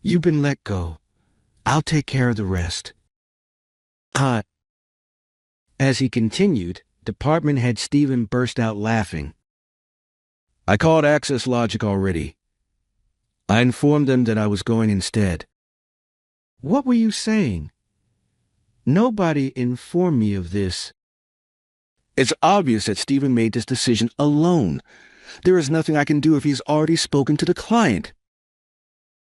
You've been let go. I'll take care of the rest. Uh, as he continued, Department Head Stephen burst out laughing. I called Access Logic already. I informed them that I was going instead. What were you saying? Nobody informed me of this. It's obvious that Stephen made this decision alone. There is nothing I can do if he's already spoken to the client.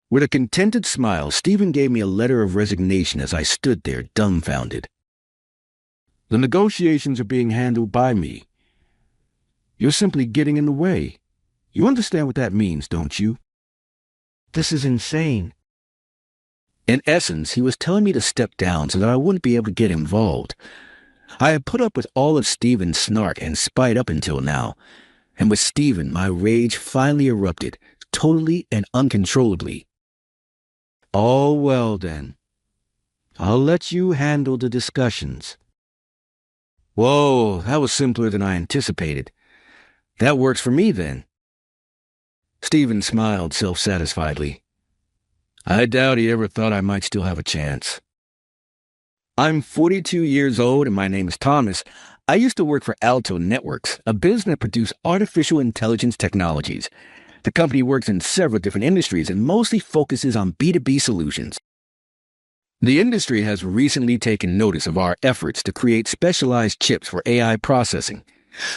With a contented smile, Stephen gave me a letter of resignation as I stood there dumbfounded. The negotiations are being handled by me. You're simply getting in the way. You understand what that means, don't you? This is insane. In essence, he was telling me to step down so that I wouldn't be able to get involved. I had put up with all of Stephen's snark and spite up until now, and with Stephen, my rage finally erupted, totally and uncontrollably. All well, then. I'll let you handle the discussions. Whoa, that was simpler than I anticipated. That works for me, then. Stephen smiled self-satisfiedly. I doubt he ever thought I might still have a chance. I'm 42 years old and my name is Thomas. I used to work for Alto Networks, a business that produced artificial intelligence technologies. The company works in several different industries and mostly focuses on B2B solutions. The industry has recently taken notice of our efforts to create specialized chips for AI processing.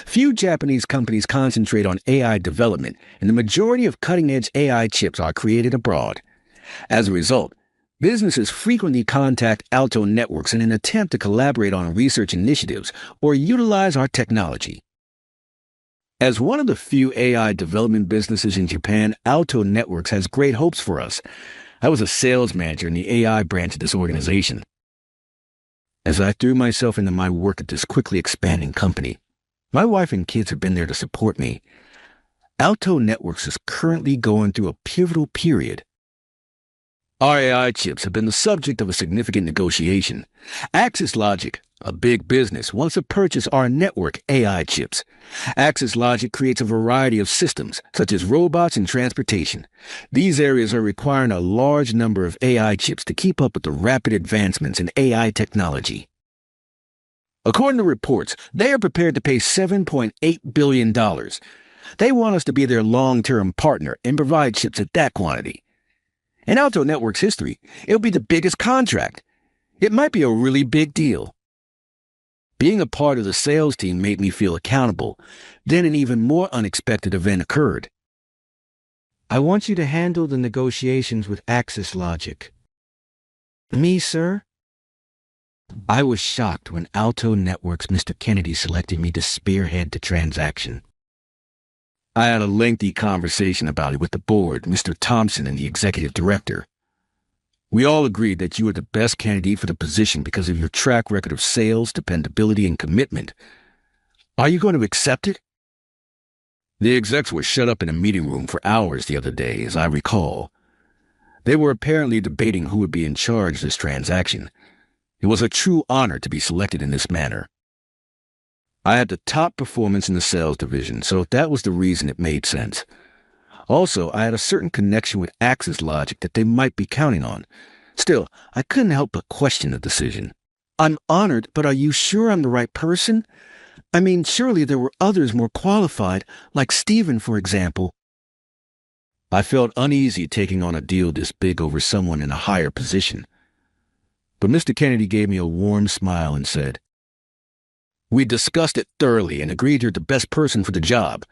Few Japanese companies concentrate on AI development, and the majority of cutting-edge AI chips are created abroad. As a result, businesses frequently contact Alto Networks in an attempt to collaborate on research initiatives or utilize our technology. As one of the few AI development businesses in Japan, Alto Networks has great hopes for us. I was a sales manager in the AI branch of this organization. As I threw myself into my work at this quickly expanding company, my wife and kids have been there to support me. Alto Networks is currently going through a pivotal period. Our AI chips have been the subject of a significant negotiation. Access Logic, a big business, wants to purchase our network AI chips. Access Logic creates a variety of systems, such as robots and transportation. These areas are requiring a large number of AI chips to keep up with the rapid advancements in AI technology. According to reports, they are prepared to pay $7.8 billion. They want us to be their long-term partner and provide chips at that quantity. In Alto Networks history, it'll be the biggest contract. It might be a really big deal. Being a part of the sales team made me feel accountable. Then an even more unexpected event occurred. I want you to handle the negotiations with Access Logic. Me, sir? I was shocked when Alto Networks' Mr. Kennedy selected me to spearhead the transaction. I had a lengthy conversation about it with the board, Mr. Thompson, and the executive director. We all agreed that you were the best candidate for the position because of your track record of sales, dependability, and commitment. Are you going to accept it? The execs were shut up in a meeting room for hours the other day, as I recall. They were apparently debating who would be in charge of this transaction. It was a true honor to be selected in this manner. I had the top performance in the sales division, so that was the reason it made sense. Also, I had a certain connection with Access Logic that they might be counting on. Still, I couldn't help but question the decision. I'm honored, but are you sure I'm the right person? I mean, surely there were others more qualified, like Stephen, for example. I felt uneasy taking on a deal this big over someone in a higher position. But Mr. Kennedy gave me a warm smile and said, "We discussed it thoroughly and agreed you're the best person for the job.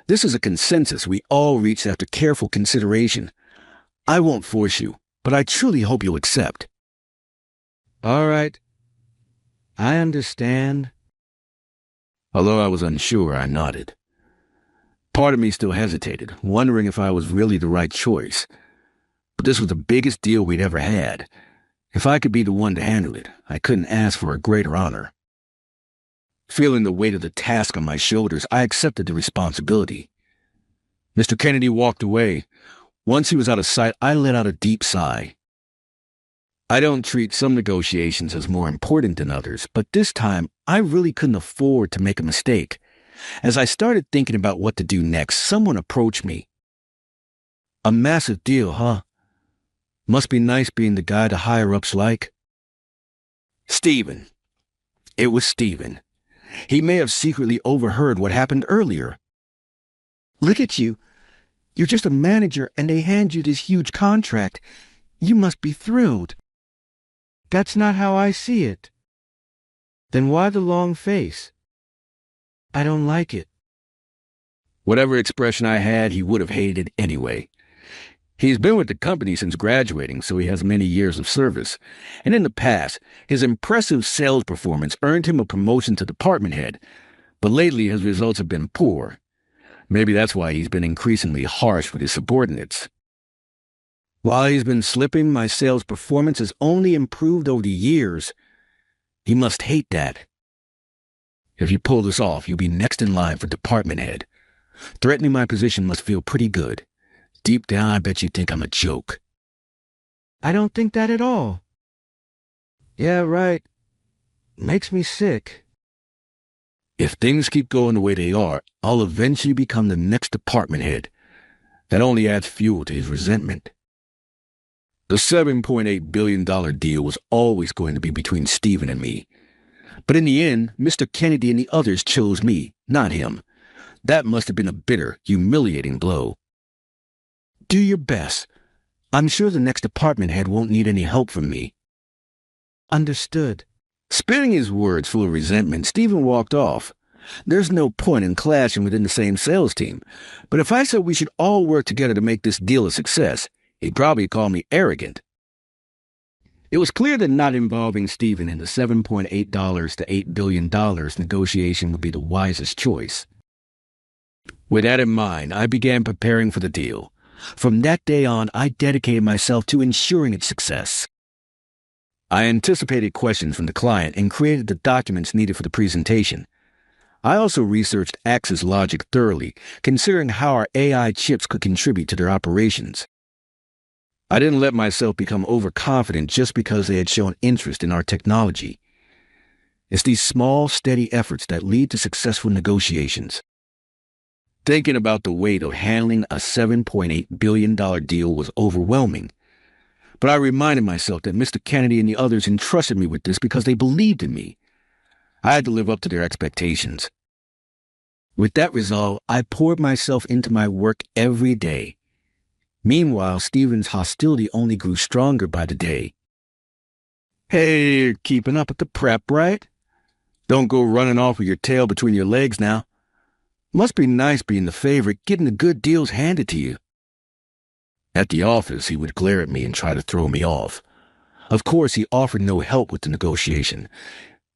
This is a consensus we all reached after careful consideration. I won't force you, but I truly hope you'll accept." All right. I understand. Although I was unsure, I nodded. Part of me still hesitated, wondering if I was really the right choice. But this was the biggest deal we'd ever had. If I could be the one to handle it, I couldn't ask for a greater honor. Feeling the weight of the task on my shoulders, I accepted the responsibility. Mr. Kennedy walked away. Once he was out of sight, I let out a deep sigh. I don't treat some negotiations as more important than others, but this time I really couldn't afford to make a mistake. As I started thinking about what to do next, someone approached me. "A massive deal, huh? Must be nice being the guy the higher-ups like. Stephen. It was Stephen. He may have secretly overheard what happened earlier. Look at you. You're just a manager and they hand you this huge contract. You must be thrilled. That's not how I see it. Then why the long face? I don't like it. Whatever expression I had, he would have hated anyway. He's been with the company since graduating, so he has many years of service. And in the past, his impressive sales performance earned him a promotion to department head. But lately, his results have been poor. Maybe that's why he's been increasingly harsh with his subordinates. While he's been slipping, my sales performance has only improved over the years. He must hate that. If you pull this off, you'll be next in line for department head. Threatening my position must feel pretty good. Deep down, I bet you think I'm a joke. I don't think that at all. Yeah, right. Makes me sick. If things keep going the way they are, I'll eventually become the next department head. That only adds fuel to his resentment. The $7.8 billion deal was always going to be between Stephen and me. But in the end, Mr. Kennedy and the others chose me, not him. That must have been a bitter, humiliating blow. Do your best. I'm sure the next department head won't need any help from me. Understood. Spitting his words full of resentment, Stephen walked off. There's no point in clashing within the same sales team. But if I said we should all work together to make this deal a success, he'd probably call me arrogant. It was clear that not involving Stephen in the $7.8 to $8 billion negotiation would be the wisest choice. With that in mind, I began preparing for the deal. From that day on, I dedicated myself to ensuring its success. I anticipated questions from the client and created the documents needed for the presentation. I also researched Axe's logic thoroughly, considering how our AI chips could contribute to their operations. I didn't let myself become overconfident just because they had shown interest in our technology. It's these small, steady efforts that lead to successful negotiations. Thinking about the weight of handling a $7.8 billion deal was overwhelming. But I reminded myself that Mr. Kennedy and the others entrusted me with this because they believed in me. I had to live up to their expectations. With that resolve, I poured myself into my work every day. Meanwhile, Stephen's hostility only grew stronger by the day. Hey, you're keeping up with the prep, right? Don't go running off with your tail between your legs now. Must be nice being the favorite, getting the good deals handed to you. At the office, he would glare at me and try to throw me off. Of course, he offered no help with the negotiation.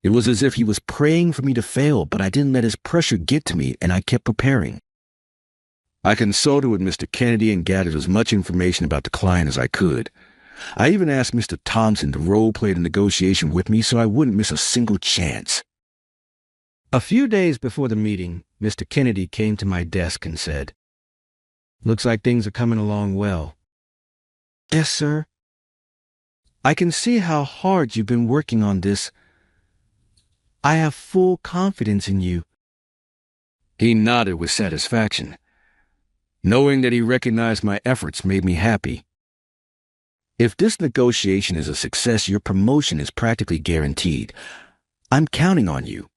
It was as if he was praying for me to fail, but I didn't let his pressure get to me, and I kept preparing. I consulted with Mr. Kennedy and gathered as much information about the client as I could. I even asked Mr. Thompson to role-play the negotiation with me so I wouldn't miss a single chance. A few days before the meeting, Mr. Kennedy came to my desk and said, "Looks like things are coming along well." "Yes, sir." "I can see how hard you've been working on this. I have full confidence in you." He nodded with satisfaction. Knowing that he recognized my efforts made me happy. "If this negotiation is a success, your promotion is practically guaranteed. I'm counting on you."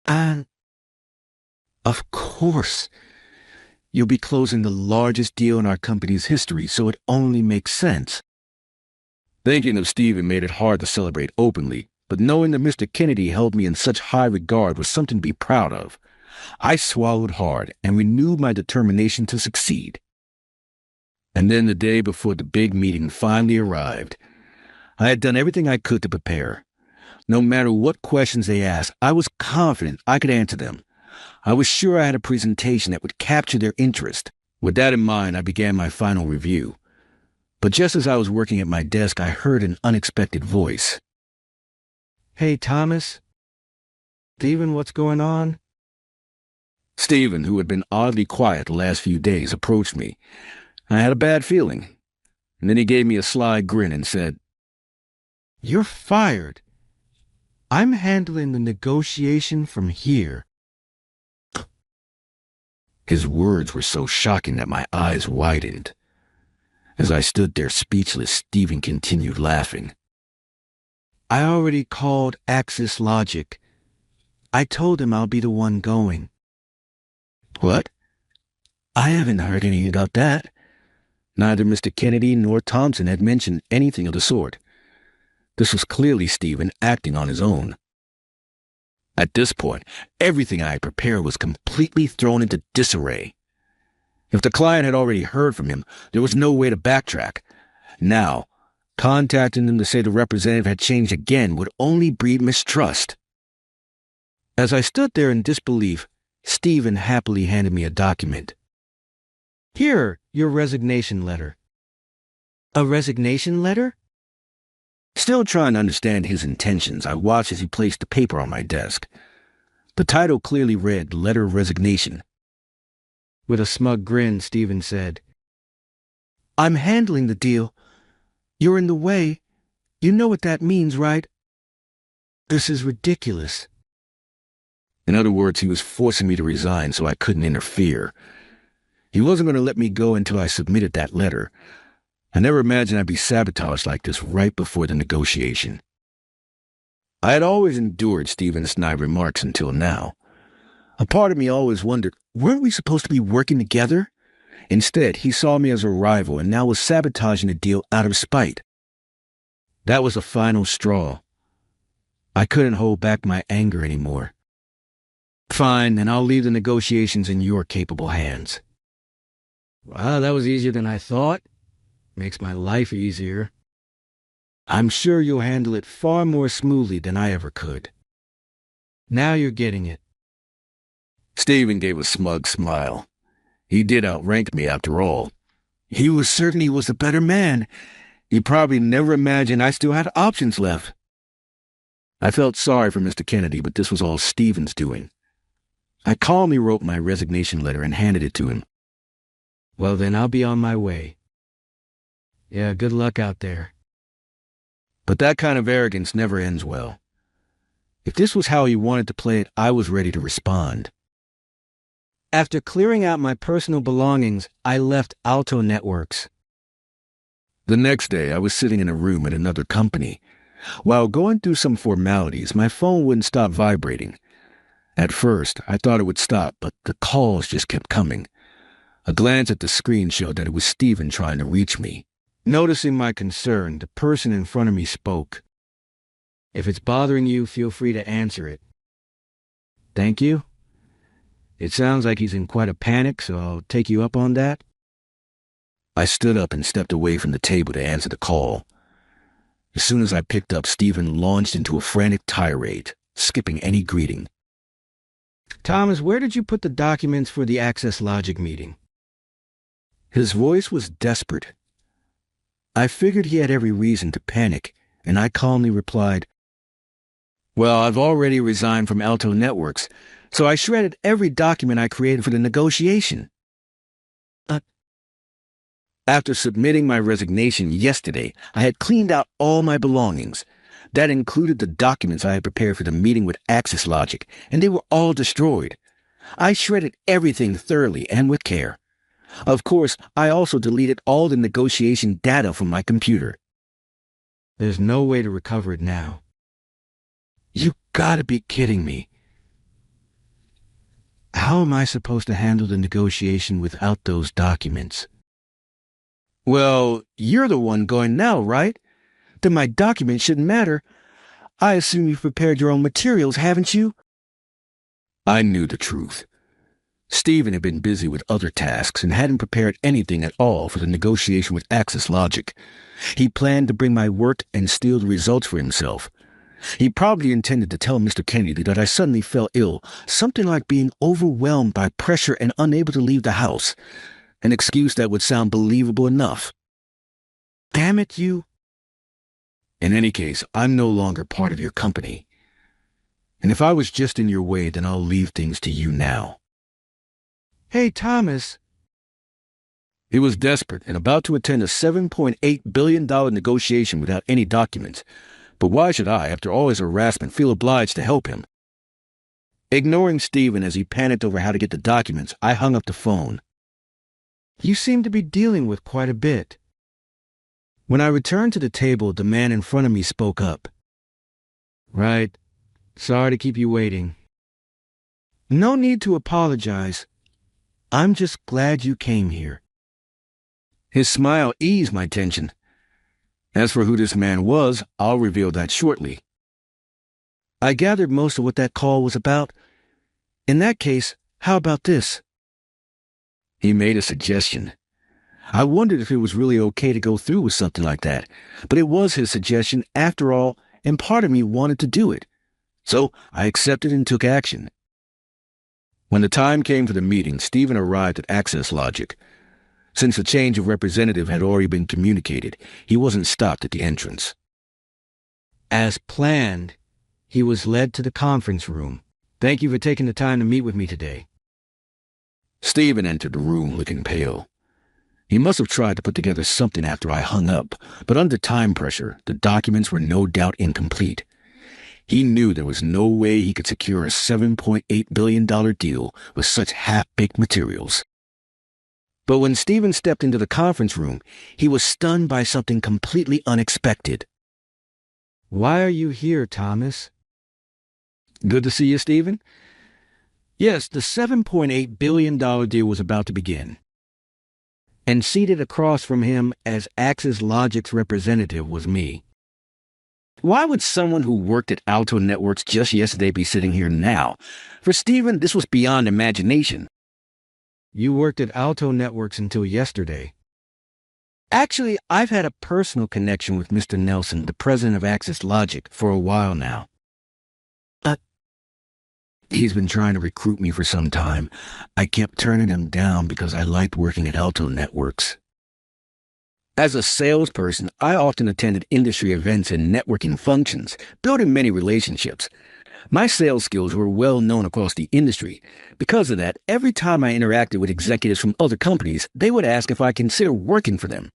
"And, of course, you'll be closing the largest deal in our company's history, so it only makes sense." Thinking of Stephen made it hard to celebrate openly, but knowing that Mr. Kennedy held me in such high regard was something to be proud of. I swallowed hard and renewed my determination to succeed. And then the day before the big meeting finally arrived. I had done everything I could to prepare. No matter what questions they asked, I was confident I could answer them. I was sure I had a presentation that would capture their interest. With that in mind, I began my final review. But just as I was working at my desk, I heard an unexpected voice. "Hey, Thomas. Stephen, what's going on?" Stephen, who had been oddly quiet the last few days, approached me. I had a bad feeling. And then he gave me a sly grin and said, "You're fired. I'm handling the negotiation from here." His words were so shocking that my eyes widened. As I stood there speechless, Stephen continued laughing. I already called Axis Logic. I told him I'll be the one going. What? I haven't heard anything about that. Neither Mr. Kennedy nor Thompson had mentioned anything of the sort. This was clearly Stephen acting on his own. At this point, everything I had prepared was completely thrown into disarray. If the client had already heard from him, there was no way to backtrack. Now, contacting them to say the representative had changed again would only breed mistrust. As I stood there in disbelief, Stephen happily handed me a document. Here, your resignation letter. A resignation letter? Still trying to understand his intentions, I watched as he placed the paper on my desk. The title clearly read Letter of Resignation. With a smug grin, Stephen said, I'm handling the deal. You're in the way. You know what that means, right? This is ridiculous. In other words, he was forcing me to resign so I couldn't interfere. He wasn't going to let me go until I submitted that letter. I never imagined I'd be sabotaged like this right before the negotiation. I had always endured Stephen's snide remarks until now. A part of me always wondered, weren't we supposed to be working together? Instead, he saw me as a rival and now was sabotaging the deal out of spite. That was the final straw. I couldn't hold back my anger anymore. Fine, then I'll leave the negotiations in your capable hands. Wow, that was easier than I thought. Makes my life easier. I'm sure you'll handle it far more smoothly than I ever could. Now you're getting it. Stephen gave a smug smile. He did outrank me after all. He certainly was a better man. He probably never imagined I still had options left. I felt sorry for Mr. Kennedy, but this was all Stephen's doing. I calmly wrote my resignation letter and handed it to him. Well, then I'll be on my way. Yeah, good luck out there. But that kind of arrogance never ends well. If this was how he wanted to play it, I was ready to respond. After clearing out my personal belongings, I left Alto Networks. The next day, I was sitting in a room at another company. While going through some formalities, my phone wouldn't stop vibrating. At first, I thought it would stop, but the calls just kept coming. A glance at the screen showed that it was Stephen trying to reach me. Noticing my concern, the person in front of me spoke. If it's bothering you, feel free to answer it. Thank you. It sounds like he's in quite a panic, so I'll take you up on that. I stood up and stepped away from the table to answer the call. As soon as I picked up, Stephen launched into a frantic tirade, skipping any greeting. Thomas, where did you put the documents for the Access Logic meeting? His voice was desperate. I figured he had every reason to panic, and I calmly replied, Well, I've already resigned from Alto Networks, so I shredded every document I created for the negotiation. After submitting my resignation yesterday, I had cleaned out all my belongings. That included the documents I had prepared for the meeting with Access Logic, and they were all destroyed. I shredded everything thoroughly and with care. Of course, I also deleted all the negotiation data from my computer. There's no way to recover it now. You gotta be kidding me. How am I supposed to handle the negotiation without those documents? Well, you're the one going now, right? Then my documents shouldn't matter. I assume you've prepared your own materials, haven't you? I knew the truth. Stephen had been busy with other tasks and hadn't prepared anything at all for the negotiation with Access Logic. He planned to bring my work and steal the results for himself. He probably intended to tell Mr. Kennedy that I suddenly fell ill, something like being overwhelmed by pressure and unable to leave the house. An excuse that would sound believable enough. Damn it, you. In any case, I'm no longer part of your company. And if I was just in your way, then I'll leave things to you now. Hey, Thomas. He was desperate and about to attend a $7.8 billion negotiation without any documents. But why should I, after all his harassment, feel obliged to help him? Ignoring Stephen as he panicked over how to get the documents, I hung up the phone. You seem to be dealing with quite a bit. When I returned to the table, the man in front of me spoke up. Right. Sorry to keep you waiting. No need to apologize. I'm just glad you came here. His smile eased my tension. As for who this man was, I'll reveal that shortly. I gathered most of what that call was about. In that case, how about this? He made a suggestion. I wondered if it was really okay to go through with something like that, but it was his suggestion after all, and part of me wanted to do it. So I accepted and took action. When the time came for the meeting, Stephen arrived at Access Logic. Since the change of representative had already been communicated, he wasn't stopped at the entrance. As planned, he was led to the conference room. Thank you for taking the time to meet with me today. Stephen entered the room looking pale. He must have tried to put together something after I hung up, but under time pressure, the documents were no doubt incomplete. He knew there was no way he could secure a $7.8 billion deal with such half-baked materials. But when Stephen stepped into the conference room, he was stunned by something completely unexpected. Why are you here, Thomas? Good to see you, Stephen. Yes, the $7.8 billion deal was about to begin. And seated across from him as Access Logic's representative was me. Why would someone who worked at Alto Networks just yesterday be sitting here now? For Stephen, this was beyond imagination. You worked at Alto Networks until yesterday. Actually, I've had a personal connection with Mr. Nelson, the president of Access Logic, for a while now. He's been trying to recruit me for some time. I kept turning him down because I liked working at Alto Networks. As a salesperson, I often attended industry events and networking functions, building many relationships. My sales skills were well known across the industry. Because of that, every time I interacted with executives from other companies, they would ask if I considered working for them.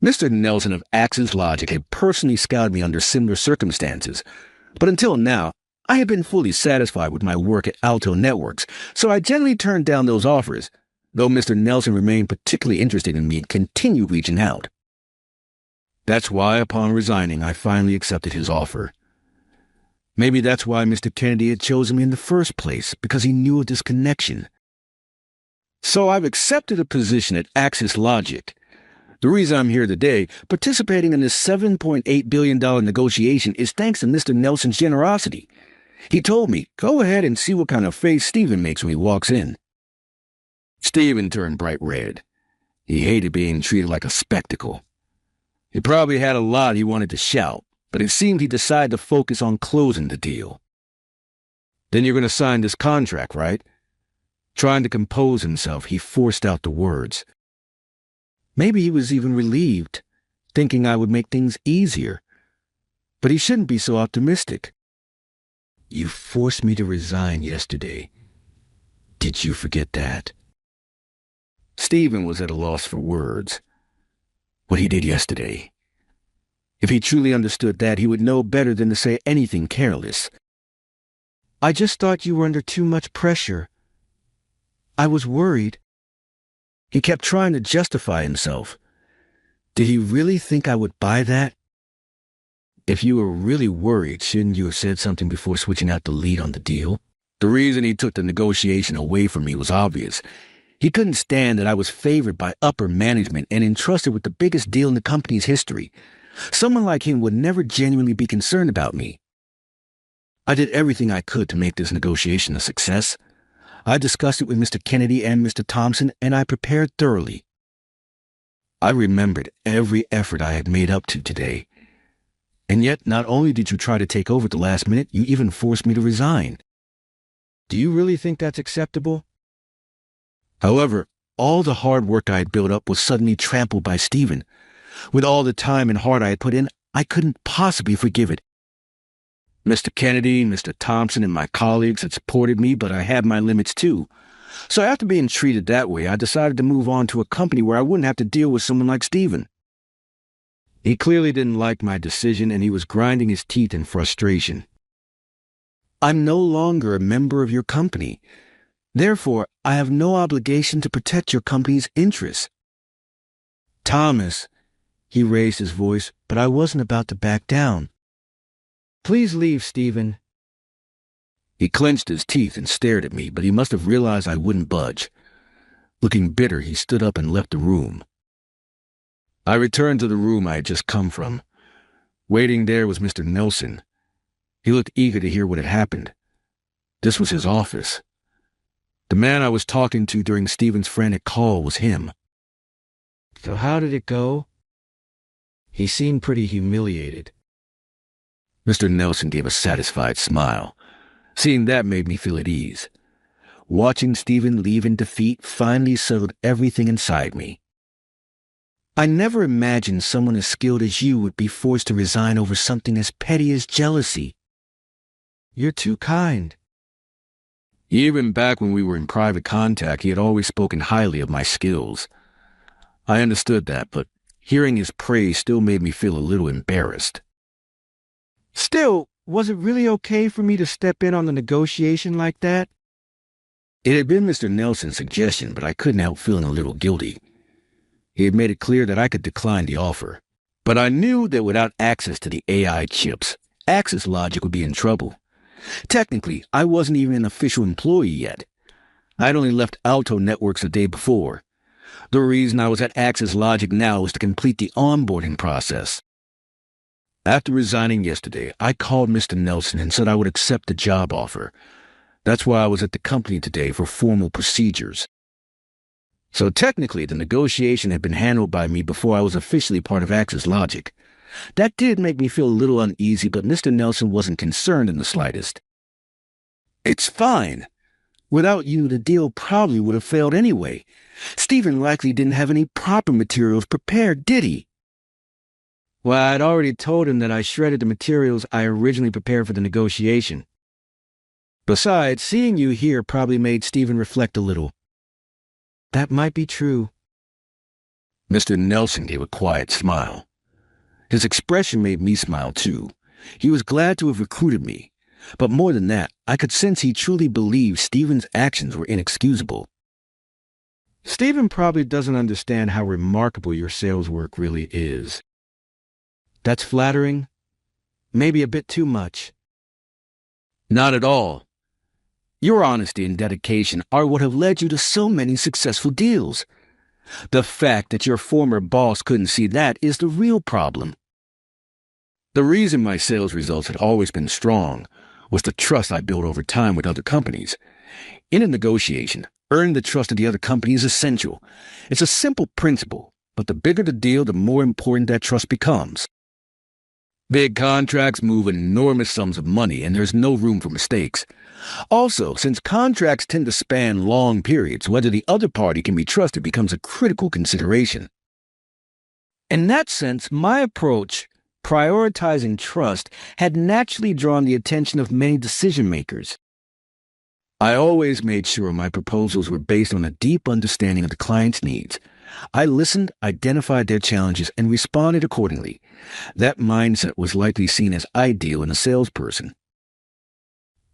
Mr. Nelson of Access Logic had personally scouted me under similar circumstances, but until now, I had been fully satisfied with my work at Alto Networks, so I generally turned down those offers, though Mr. Nelson remained particularly interested in me and continued reaching out. That's why, upon resigning, I finally accepted his offer. Maybe that's why Mr. Kennedy had chosen me in the first place, because he knew of this connection. So I've accepted a position at Access Logic. The reason I'm here today, participating in this $7.8 billion negotiation, is thanks to Mr. Nelson's generosity. He told me, go ahead and see what kind of face Stephen makes when he walks in. Stephen turned bright red. He hated being treated like a spectacle. He probably had a lot he wanted to shout, but it seemed he decided to focus on closing the deal. Then you're going to sign this contract, right? Trying to compose himself, he forced out the words. Maybe he was even relieved, thinking I would make things easier. But he shouldn't be so optimistic. You forced me to resign yesterday. Did you forget that? Stephen was at a loss for words. What he did yesterday. If he truly understood that, he would know better than to say anything careless. I just thought you were under too much pressure. I was worried. He kept trying to justify himself. Did he really think I would buy that? If you were really worried, shouldn't you have said something before switching out the lead on the deal? The reason he took the negotiation away from me was obvious. He couldn't stand that I was favored by upper management and entrusted with the biggest deal in the company's history. Someone like him would never genuinely be concerned about me. I did everything I could to make this negotiation a success. I discussed it with Mr. Kennedy and Mr. Thompson, and I prepared thoroughly. I remembered every effort I had made up to today. And yet, not only did you try to take over at the last minute, you even forced me to resign. Do you really think that's acceptable? However, all the hard work I had built up was suddenly trampled by Stephen. With all the time and heart I had put in, I couldn't possibly forgive it. Mr. Kennedy, Mr. Thompson, and my colleagues had supported me, but I had my limits too. So after being treated that way, I decided to move on to a company where I wouldn't have to deal with someone like Stephen. He clearly didn't like my decision, and he was grinding his teeth in frustration. I'm no longer a member of your company. Therefore, I have no obligation to protect your company's interests. Thomas, He raised his voice, but I wasn't about to back down. Please leave, Stephen. He clenched his teeth and stared at me, but he must have realized I wouldn't budge. Looking bitter, he stood up and left the room. I returned to the room I had just come from. Waiting there was Mr. Nelson. He looked eager to hear what had happened. This was his office. The man I was talking to during Stephen's frantic call was him. So how did it go? He seemed pretty humiliated. Mr. Nelson gave a satisfied smile. Seeing that made me feel at ease. Watching Stephen leave in defeat finally settled everything inside me. I never imagined someone as skilled as you would be forced to resign over something as petty as jealousy. You're too kind. Even back when we were in private contact, he had always spoken highly of my skills. I understood that, but hearing his praise still made me feel a little embarrassed. Still, was it really okay for me to step in on the negotiation like that? It had been Mr. Nelson's suggestion, but I couldn't help feeling a little guilty. He had made it clear that I could decline the offer. But I knew that without access to the AI chips, Axis Logic would be in trouble. Technically, I wasn't even an official employee yet. I'd only left Alto Networks the day before. The reason I was at Axis Logic now was to complete the onboarding process. After resigning yesterday, I called Mr. Nelson and said I would accept the job offer. That's why I was at the company today for formal procedures. So technically, the negotiation had been handled by me before I was officially part of Axis Logic. That did make me feel a little uneasy, but Mr. Nelson wasn't concerned in the slightest. It's fine. Without you, the deal probably would have failed anyway. Stephen likely didn't have any proper materials prepared, did he? Well, I'd already told him that I shredded the materials I originally prepared for the negotiation. Besides, seeing you here probably made Stephen reflect a little. That might be true. Mr. Nelson gave a quiet smile. His expression made me smile too. He was glad to have recruited me. But more than that, I could sense he truly believed Stephen's actions were inexcusable. Stephen probably doesn't understand how remarkable your sales work really is. That's flattering. Maybe a bit too much. Not at all. Your honesty and dedication are what have led you to so many successful deals. The fact that your former boss couldn't see that is the real problem. The reason my sales results had always been strong was the trust I built over time with other companies. In a negotiation, earning the trust of the other company is essential. It's a simple principle, but the bigger the deal, the more important that trust becomes. Big contracts move enormous sums of money, and there's no room for mistakes. Also, since contracts tend to span long periods, whether the other party can be trusted becomes a critical consideration. In that sense, my approach, prioritizing trust, had naturally drawn the attention of many decision-makers. I always made sure my proposals were based on a deep understanding of the client's needs. I listened, identified their challenges, and responded accordingly. That mindset was likely seen as ideal in a salesperson.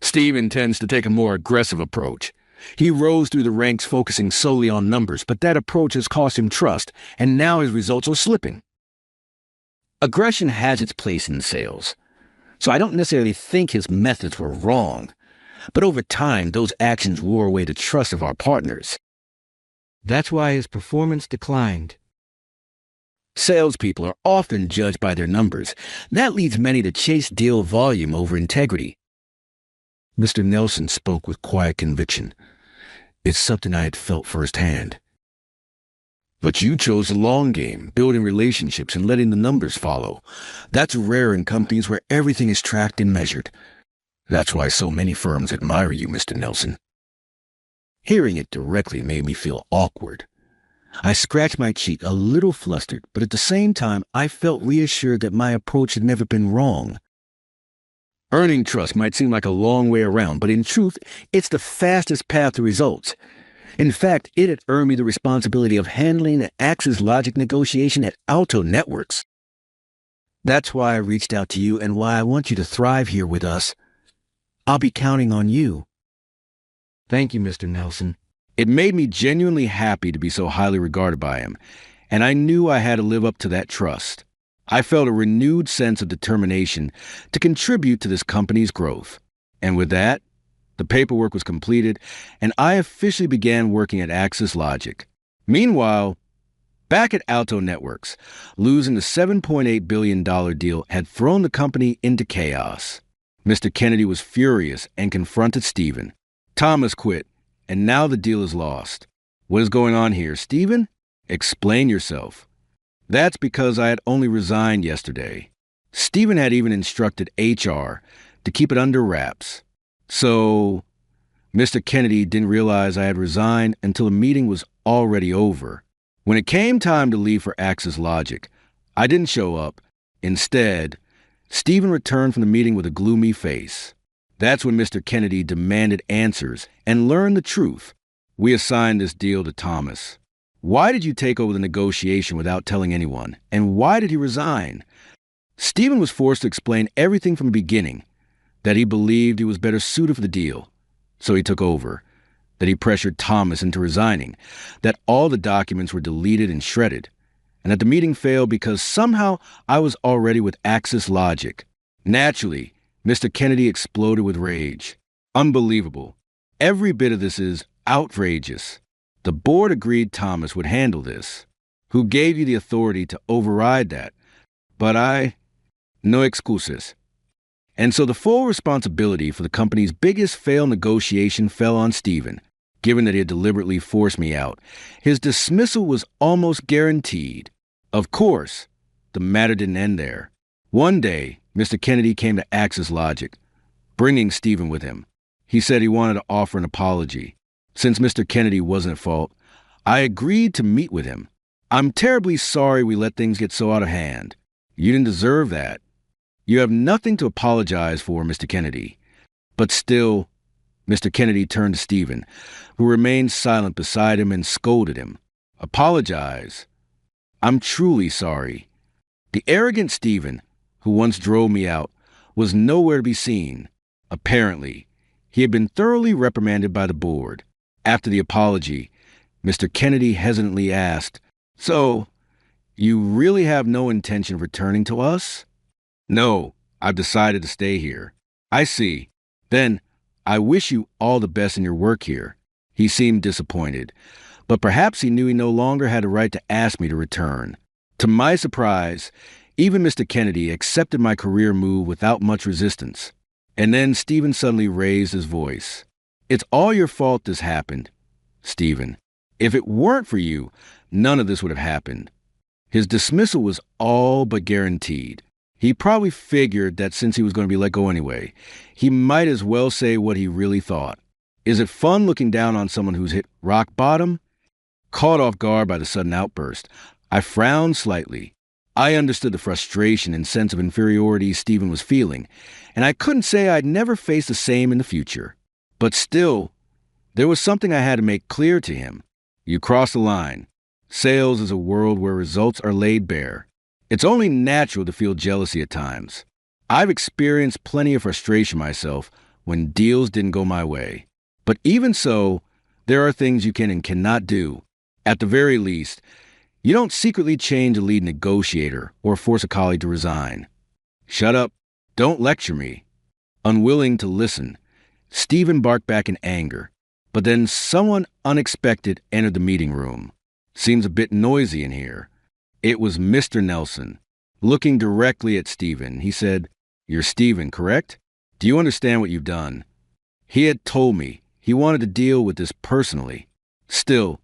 Stephen tends to take a more aggressive approach. He rose through the ranks focusing solely on numbers, but that approach has cost him trust, and now his results are slipping. Aggression has its place in sales, so I don't necessarily think his methods were wrong. But over time, those actions wore away the trust of our partners. That's why his performance declined. Salespeople are often judged by their numbers. That leads many to chase deal volume over integrity. Mr. Nelson spoke with quiet conviction. It's something I had felt firsthand. But you chose the long game, building relationships and letting the numbers follow. That's rare in companies where everything is tracked and measured. That's why so many firms admire you, Mr. Nelson. Hearing it directly made me feel awkward. I scratched my cheek, a little flustered, but at the same time, I felt reassured that my approach had never been wrong. Earning trust might seem like a long way around, but in truth, it's the fastest path to results. In fact, it had earned me the responsibility of handling the Axis Logic negotiation at Alto Networks. That's why I reached out to you and why I want you to thrive here with us. I'll be counting on you. Thank you, Mr. Nelson. It made me genuinely happy to be so highly regarded by him, and I knew I had to live up to that trust. I felt a renewed sense of determination to contribute to this company's growth. And with that, the paperwork was completed, and I officially began working at Axis Logic. Meanwhile, back at Alto Networks, losing the $7.8 billion deal had thrown the company into chaos. Mr. Kennedy was furious and confronted Stephen. Thomas quit, and now the deal is lost. What is going on here, Stephen? Explain yourself. That's because I had only resigned yesterday. Stephen had even instructed HR to keep it under wraps. So, Mr. Kennedy didn't realize I had resigned until the meeting was already over. When it came time to leave for Axis Logic, I didn't show up. Instead, Stephen returned from the meeting with a gloomy face. That's when Mr. Kennedy demanded answers and learned the truth. We assigned this deal to Thomas. Why did you take over the negotiation without telling anyone? And why did he resign? Stephen was forced to explain everything from the beginning, that he believed he was better suited for the deal, so he took over, that he pressured Thomas into resigning, that all the documents were deleted and shredded, and that the meeting failed because somehow I was already with Axis Logic. Naturally, Mr. Kennedy exploded with rage. Unbelievable. Every bit of this is outrageous. The board agreed Thomas would handle this. Who gave you the authority to override that? But no excuses. And so the full responsibility for the company's biggest failed negotiation fell on Stephen. Given that he had deliberately forced me out, his dismissal was almost guaranteed. Of course, the matter didn't end there. One day, Mr. Kennedy came to Axis Logic, bringing Stephen with him. He said he wanted to offer an apology. Since Mr. Kennedy wasn't at fault, I agreed to meet with him. I'm terribly sorry we let things get so out of hand. You didn't deserve that. You have nothing to apologize for, Mr. Kennedy. But still, Mr. Kennedy turned to Stephen, who remained silent beside him, and scolded him. Apologize? I'm truly sorry. The arrogant Stephen, who once drove me out, was nowhere to be seen. Apparently, he had been thoroughly reprimanded by the board. After the apology, Mr. Kennedy hesitantly asked, So, you really have no intention of returning to us? No, I've decided to stay here. I see. Then, I wish you all the best in your work here. He seemed disappointed, but perhaps he knew he no longer had a right to ask me to return. To my surprise, even Mr. Kennedy accepted my career move without much resistance. And then Stephen suddenly raised his voice. It's all your fault this happened, Stephen. If it weren't for you, none of this would have happened. His dismissal was all but guaranteed. He probably figured that since he was going to be let go anyway, he might as well say what he really thought. Is it fun looking down on someone who's hit rock bottom? Caught off guard by the sudden outburst, I frowned slightly. I understood the frustration and sense of inferiority Stephen was feeling, and I couldn't say I'd never face the same in the future. But still, there was something I had to make clear to him. You crossed the line. Sales is a world where results are laid bare. It's only natural to feel jealousy at times. I've experienced plenty of frustration myself when deals didn't go my way. But even so, there are things you can and cannot do. At the very least, you don't secretly change a lead negotiator or force a colleague to resign. Shut up. Don't lecture me. Unwilling to listen, Stephen barked back in anger. But then someone unexpected entered the meeting room. Seems a bit noisy in here. It was Mr. Nelson. Looking directly at Stephen, he said, You're Stephen, correct? Do you understand what you've done? He had told me he wanted to deal with this personally. Still,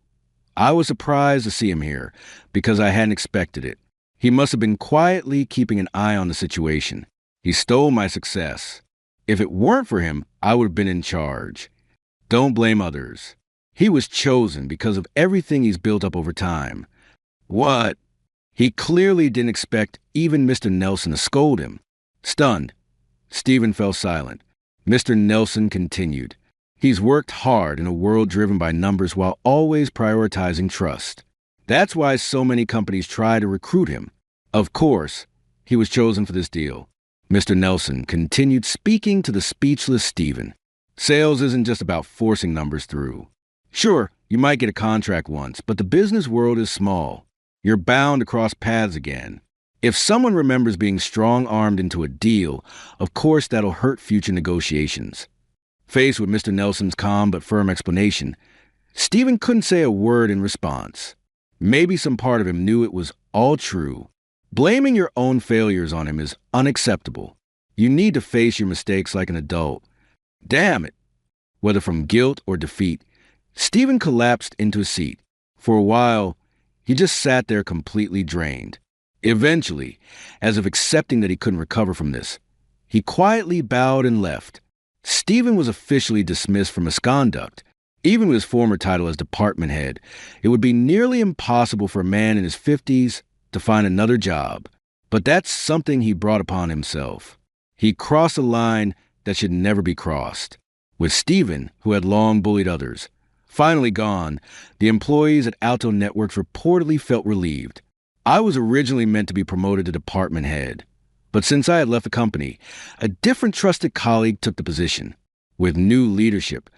I was surprised to see him here because I hadn't expected it. He must have been quietly keeping an eye on the situation. He stole my success. If it weren't for him, I would have been in charge. Don't blame others. He was chosen because of everything he's built up over time. What? He clearly didn't expect even Mr. Nelson to scold him. Stunned, Stephen fell silent. Mr. Nelson continued. He's worked hard in a world driven by numbers while always prioritizing trust. That's why so many companies try to recruit him. Of course, he was chosen for this deal. Mr. Nelson continued speaking to the speechless Stephen. Sales isn't just about forcing numbers through. Sure, you might get a contract once, but the business world is small. you're bound to cross paths again. If someone remembers being strong-armed into a deal, of course that'll hurt future negotiations. Faced with Mr. Nelson's calm but firm explanation, Stephen couldn't say a word in response. Maybe some part of him knew it was all true. Blaming your own failures on him is unacceptable. You need to face your mistakes like an adult. Damn it! Whether from guilt or defeat, Stephen collapsed into a seat. For a while, he just sat there completely drained. Eventually, as if accepting that he couldn't recover from this, he quietly bowed and left. Stephen was officially dismissed for misconduct. Even with his former title as department head, it would be nearly impossible for a man in his 50s to find another job. But that's something he brought upon himself. He crossed a line that should never be crossed. With Stephen, who had long bullied others, finally gone, the employees at Alto Networks reportedly felt relieved. I was originally meant to be promoted to department head, but since I had left the company, a different trusted colleague took the position. With new leadership,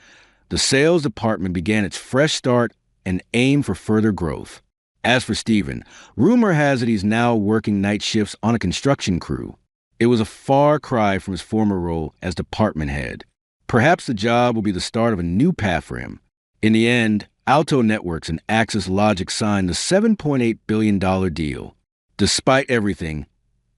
the sales department began its fresh start and aim for further growth. As for Stephen, rumor has it he's now working night shifts on a construction crew. It was a far cry from his former role as department head. Perhaps the job will be the start of a new path for him. In the end, Alto Networks and Axis Logic signed the $7.8 billion deal. Despite everything,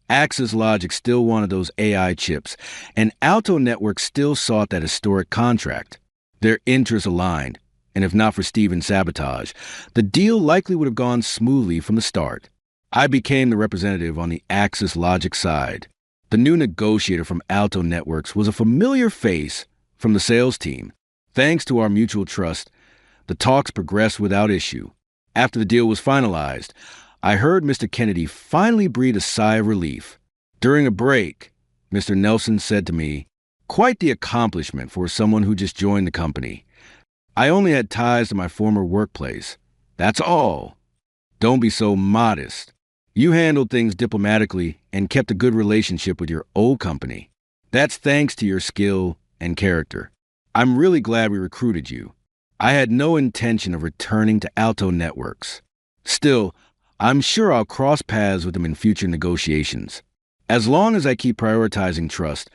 Axis Logic still wanted those AI chips, and Alto Networks still sought that historic contract. Their interests aligned, and if not for Stephen's sabotage, the deal likely would have gone smoothly from the start. I became the representative on the Axis Logic side. The new negotiator from Alto Networks was a familiar face from the sales team. Thanks to our mutual trust, the talks progressed without issue. After the deal was finalized, I heard Mr. Kennedy finally breathe a sigh of relief. During a break, Mr. Nelson said to me, "Quite the accomplishment for someone who just joined the company. I only had ties to my former workplace. That's all. Don't be so modest. You handled things diplomatically and kept a good relationship with your old company. That's thanks to your skill and character. I'm really glad we recruited you. I had no intention of returning to Alto Networks. Still, I'm sure I'll cross paths with them in future negotiations. As long as I keep prioritizing trust,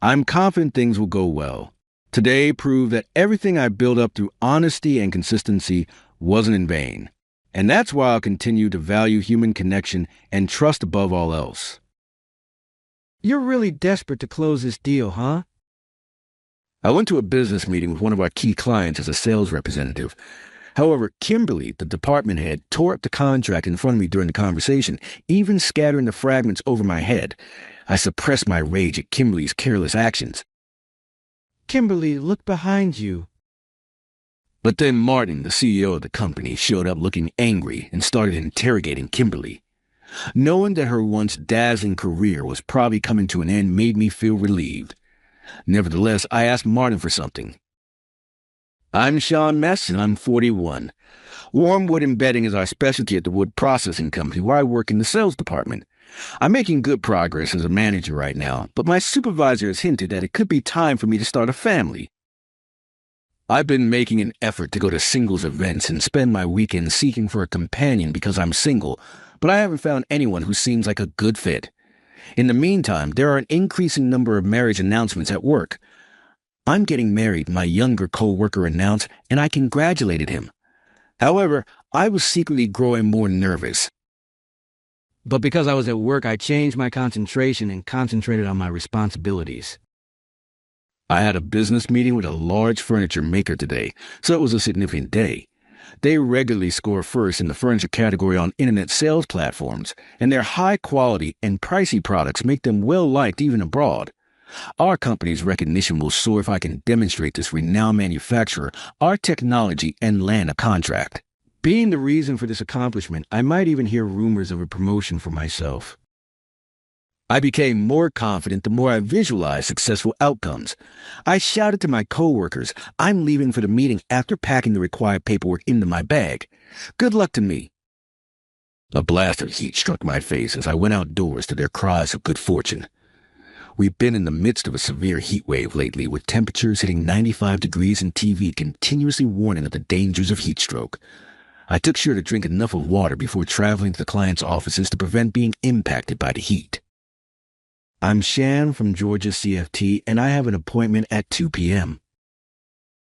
I'm confident things will go well. Today proved that everything I built up through honesty and consistency wasn't in vain. And that's why I'll continue to value human connection and trust above all else." You're really desperate to close this deal, huh? I went to a business meeting with one of our key clients as a sales representative. However, Kimberly, the department head, tore up the contract in front of me during the conversation, even scattering the fragments over my head. I suppressed my rage at Kimberly's careless actions. Kimberly, look behind you. But then Martin, the CEO of the company, showed up looking angry and started interrogating Kimberly. Knowing that her once dazzling career was probably coming to an end made me feel relieved. Nevertheless, I asked Martin for something. "I'm Sean Mess, and I'm 41. Warm wood embedding is our specialty at the wood processing company where I work in the sales department. I'm making good progress as a manager right now, but my supervisor has hinted that it could be time for me to start a family. I've been making an effort to go to singles events and spend my weekends seeking for a companion because I'm single, but I haven't found anyone who seems like a good fit. In the meantime, there are an increasing number of marriage announcements at work. I'm getting married, my younger co-worker announced, and I congratulated him. However, I was secretly growing more nervous. But because I was at work, I changed my concentration and concentrated on my responsibilities. I had a business meeting with a large furniture maker today, so it was a significant day. They regularly score first in the furniture category on internet sales platforms, and their high-quality and pricey products make them well-liked even abroad. Our company's recognition will soar if I can demonstrate this renowned manufacturer our technology and land a contract. Being the reason for this accomplishment, I might even hear rumors of a promotion for myself. I became more confident the more I visualized successful outcomes. I shouted to my coworkers, "I'm leaving for the meeting after packing the required paperwork into my bag. Good luck to me." A blast of heat struck my face as I went outdoors to their cries of good fortune. We've been in the midst of a severe heat wave lately, with temperatures hitting 95 degrees and TV continuously warning of the dangers of heat stroke. I took sure to drink enough of water before traveling to the client's offices to prevent being impacted by the heat. I'm Shan from Georgia CFT, and I have an appointment at 2 p.m.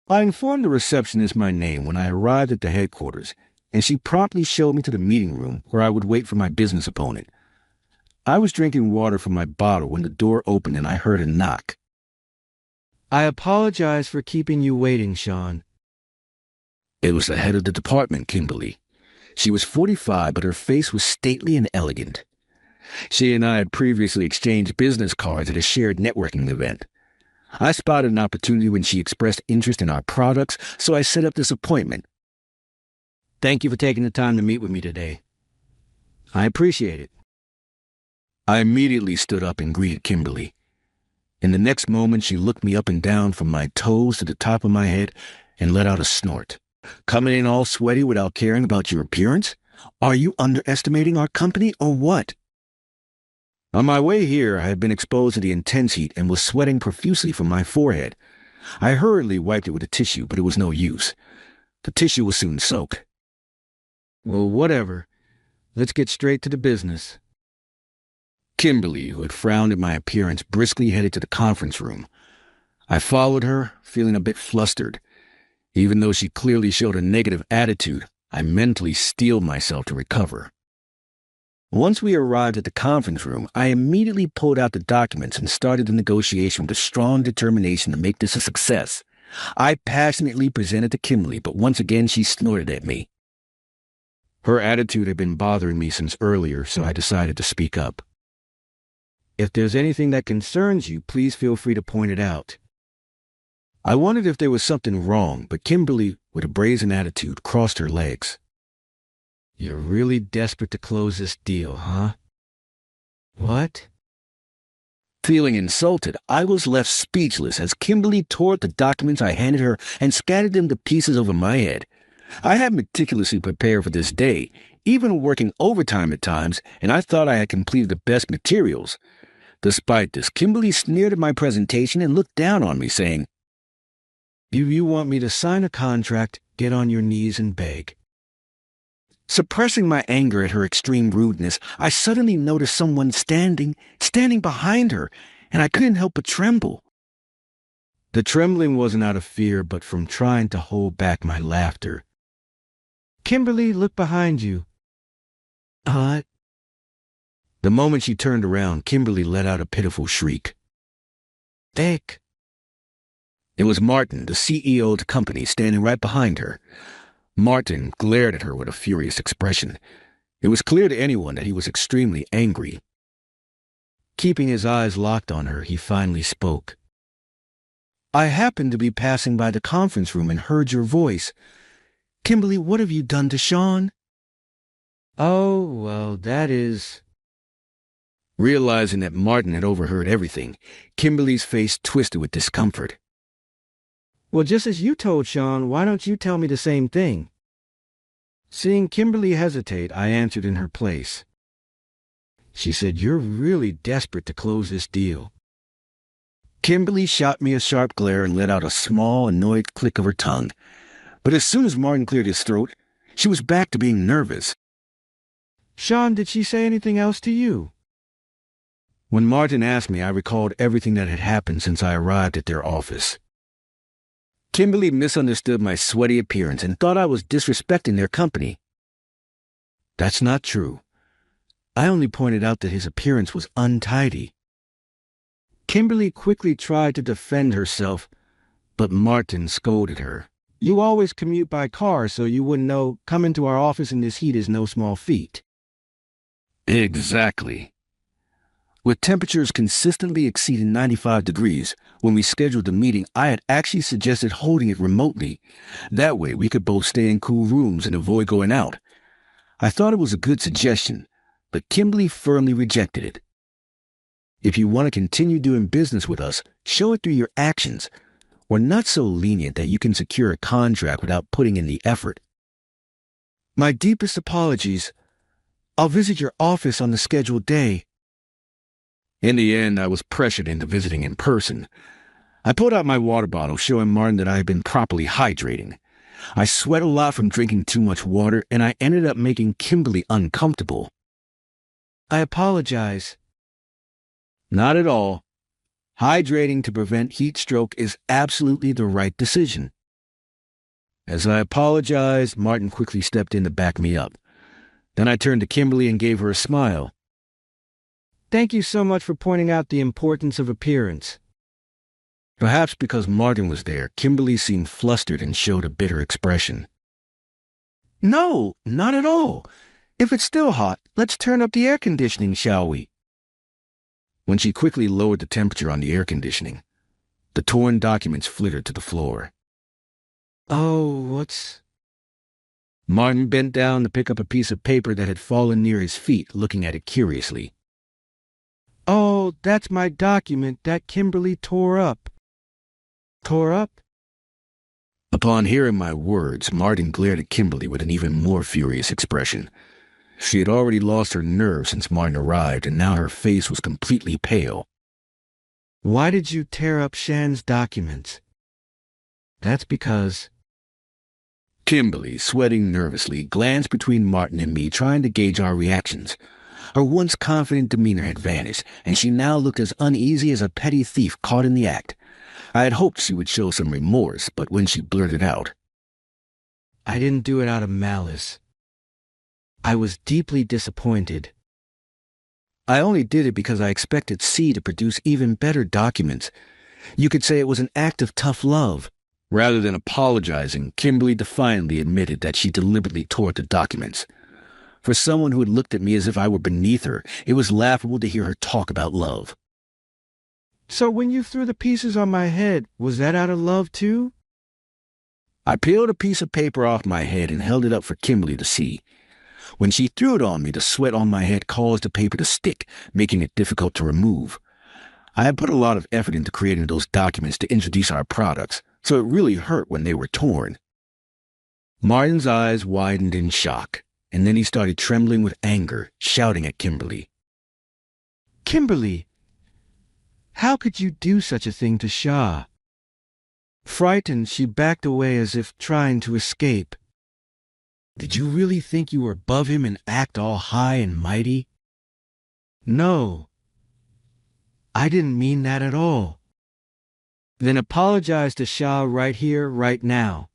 I informed the receptionist my name when I arrived at the headquarters, and she promptly showed me to the meeting room where I would wait for my business opponent. I was drinking water from my bottle when the door opened and I heard a knock. I apologize for keeping you waiting, Sean. It was the head of the department, Kimberly. She was 45, but her face was stately and elegant. She and I had previously exchanged business cards at a shared networking event. I spotted an opportunity when she expressed interest in our products, so I set up this appointment. Thank you for taking the time to meet with me today. I appreciate it. I immediately stood up and greeted Kimberly. In the next moment, she looked me up and down from my toes to the top of my head and let out a snort. Coming in all sweaty without caring about your appearance? Are you underestimating our company or what? On my way here, I had been exposed to the intense heat and was sweating profusely from my forehead. I hurriedly wiped it with a tissue, but it was no use. The tissue was soon soaked. Well, whatever. Let's get straight to the business. Kimberly, who had frowned at my appearance, briskly headed to the conference room. I followed her, feeling a bit flustered. Even though she clearly showed a negative attitude, I mentally steeled myself to recover. Once we arrived at the conference room, I immediately pulled out the documents and started the negotiation with a strong determination to make this a success. I passionately presented to Kimberly, but once again she snorted at me. Her attitude had been bothering me since earlier, so I decided to speak up. If there's anything that concerns you, please feel free to point it out. I wondered if there was something wrong, but Kimberly, with a brazen attitude, crossed her legs. You're really desperate to close this deal, huh? What? Feeling insulted, I was left speechless as Kimberly tore at the documents I handed her and scattered them to pieces over my head. I had meticulously prepared for this day, even working overtime at times, and I thought I had completed the best materials. Despite this, Kimberly sneered at my presentation and looked down on me, saying, If you want me to sign a contract, get on your knees and beg. Suppressing my anger at her extreme rudeness, I suddenly noticed someone standing behind her, and I couldn't help but tremble. The trembling wasn't out of fear, but from trying to hold back my laughter. Kimberly, look behind you. The moment she turned around, Kimberly let out a pitiful shriek. Dick. It was Martin, the CEO of the company, standing right behind her. Martin glared at her with a furious expression. It was clear to anyone that he was extremely angry. Keeping his eyes locked on her, he finally spoke. I happened to be passing by the conference room and heard your voice. Kimberly, what have you done to Sean? Oh, well, that is... Realizing that Martin had overheard everything, Kimberly's face twisted with discomfort. Well, just as you told Sean, why don't you tell me the same thing? Seeing Kimberly hesitate, I answered in her place. She said, You're really desperate to close this deal. Kimberly shot me a sharp glare and let out a small, annoyed click of her tongue. But as soon as Martin cleared his throat, she was back to being nervous. Sean, did she say anything else to you? When Martin asked me, I recalled everything that had happened since I arrived at their office. Kimberly misunderstood my sweaty appearance and thought I was disrespecting their company. That's not true. I only pointed out that his appearance was untidy. Kimberly quickly tried to defend herself, but Martin scolded her. You always commute by car, so you wouldn't know coming to our office in this heat is no small feat. Exactly. With temperatures consistently exceeding 95 degrees, when we scheduled the meeting, I had actually suggested holding it remotely. That way we could both stay in cool rooms and avoid going out. I thought it was a good suggestion, but Kimberly firmly rejected it. If you want to continue doing business with us, show it through your actions. We're not so lenient that you can secure a contract without putting in the effort. My deepest apologies. I'll visit your office on the scheduled day. In the end, I was pressured into visiting in person. I pulled out my water bottle, showing Martin that I had been properly hydrating. I sweat a lot from drinking too much water, and I ended up making Kimberly uncomfortable. I apologize. Not at all. Hydrating to prevent heat stroke is absolutely the right decision. As I apologized, Martin quickly stepped in to back me up. Then I turned to Kimberly and gave her a smile. Thank you so much for pointing out the importance of appearance. Perhaps because Martin was there, Kimberly seemed flustered and showed a bitter expression. No, not at all. If it's still hot, let's turn up the air conditioning, shall we? When she quickly lowered the temperature on the air conditioning, the torn documents flittered to the floor. Oh, what's... Martin bent down to pick up a piece of paper that had fallen near his feet, looking at it curiously. Oh, that's my document that Kimberly tore up. Tore up? Upon hearing my words, Martin glared at Kimberly with an even more furious expression. She had already lost her nerve since Martin arrived, and now her face was completely pale. Why did you tear up Shan's documents? That's because... Kimberly, sweating nervously, glanced between Martin and me, trying to gauge our reactions. Her once confident demeanor had vanished, and she now looked as uneasy as a petty thief caught in the act. I had hoped she would show some remorse, but when she blurted out, I didn't do it out of malice. I was deeply disappointed. I only did it because I expected C to produce even better documents. You could say it was an act of tough love. Rather than apologizing, Kimberly defiantly admitted that she deliberately tore the documents. For someone who had looked at me as if I were beneath her, it was laughable to hear her talk about love. So when you threw the pieces on my head, was that out of love too? I peeled a piece of paper off my head and held it up for Kimberly to see. When she threw it on me, the sweat on my head caused the paper to stick, making it difficult to remove. I had put a lot of effort into creating those documents to introduce our products, so it really hurt when they were torn. Martin's eyes widened in shock, and then he started trembling with anger, shouting at Kimberly. Kimberly, how could you do such a thing to Shah? Frightened, she backed away as if trying to escape. Did you really think you were above him and act all high and mighty? No, I didn't mean that at all. Then apologize to Shah right here, right now.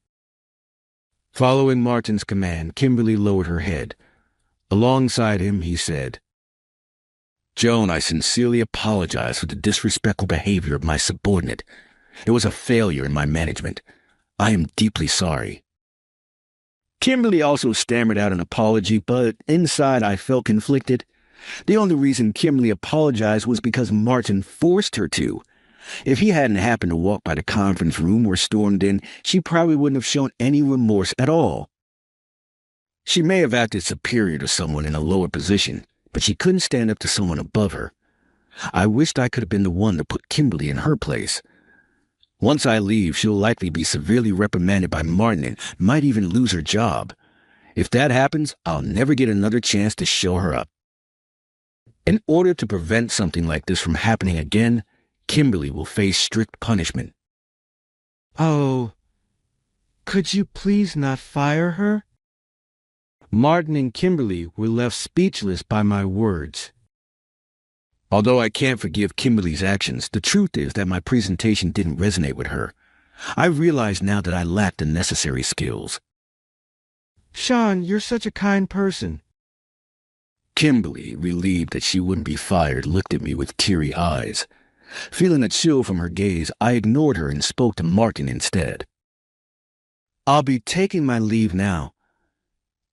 Following Martin's command, Kimberly lowered her head. Alongside him, he said, Joan, I sincerely apologize for the disrespectful behavior of my subordinate. It was a failure in my management. I am deeply sorry. Kimberly also stammered out an apology, but inside I felt conflicted. The only reason Kimberly apologized was because Martin forced her to. If he hadn't happened to walk by the conference room or stormed in, she probably wouldn't have shown any remorse at all. She may have acted superior to someone in a lower position, but she couldn't stand up to someone above her. I wished I could have been the one to put Kimberly in her place. Once I leave, she'll likely be severely reprimanded by Martin and might even lose her job. If that happens, I'll never get another chance to show her up. In order to prevent something like this from happening again, Kimberly will face strict punishment. Oh, could you please not fire her? Martin and Kimberly were left speechless by my words. Although I can't forgive Kimberly's actions, the truth is that my presentation didn't resonate with her. I realize now that I lacked the necessary skills. Sean, you're such a kind person. Kimberly, relieved that she wouldn't be fired, looked at me with teary eyes. Feeling a chill from her gaze, I ignored her and spoke to Martin instead. I'll be taking my leave now.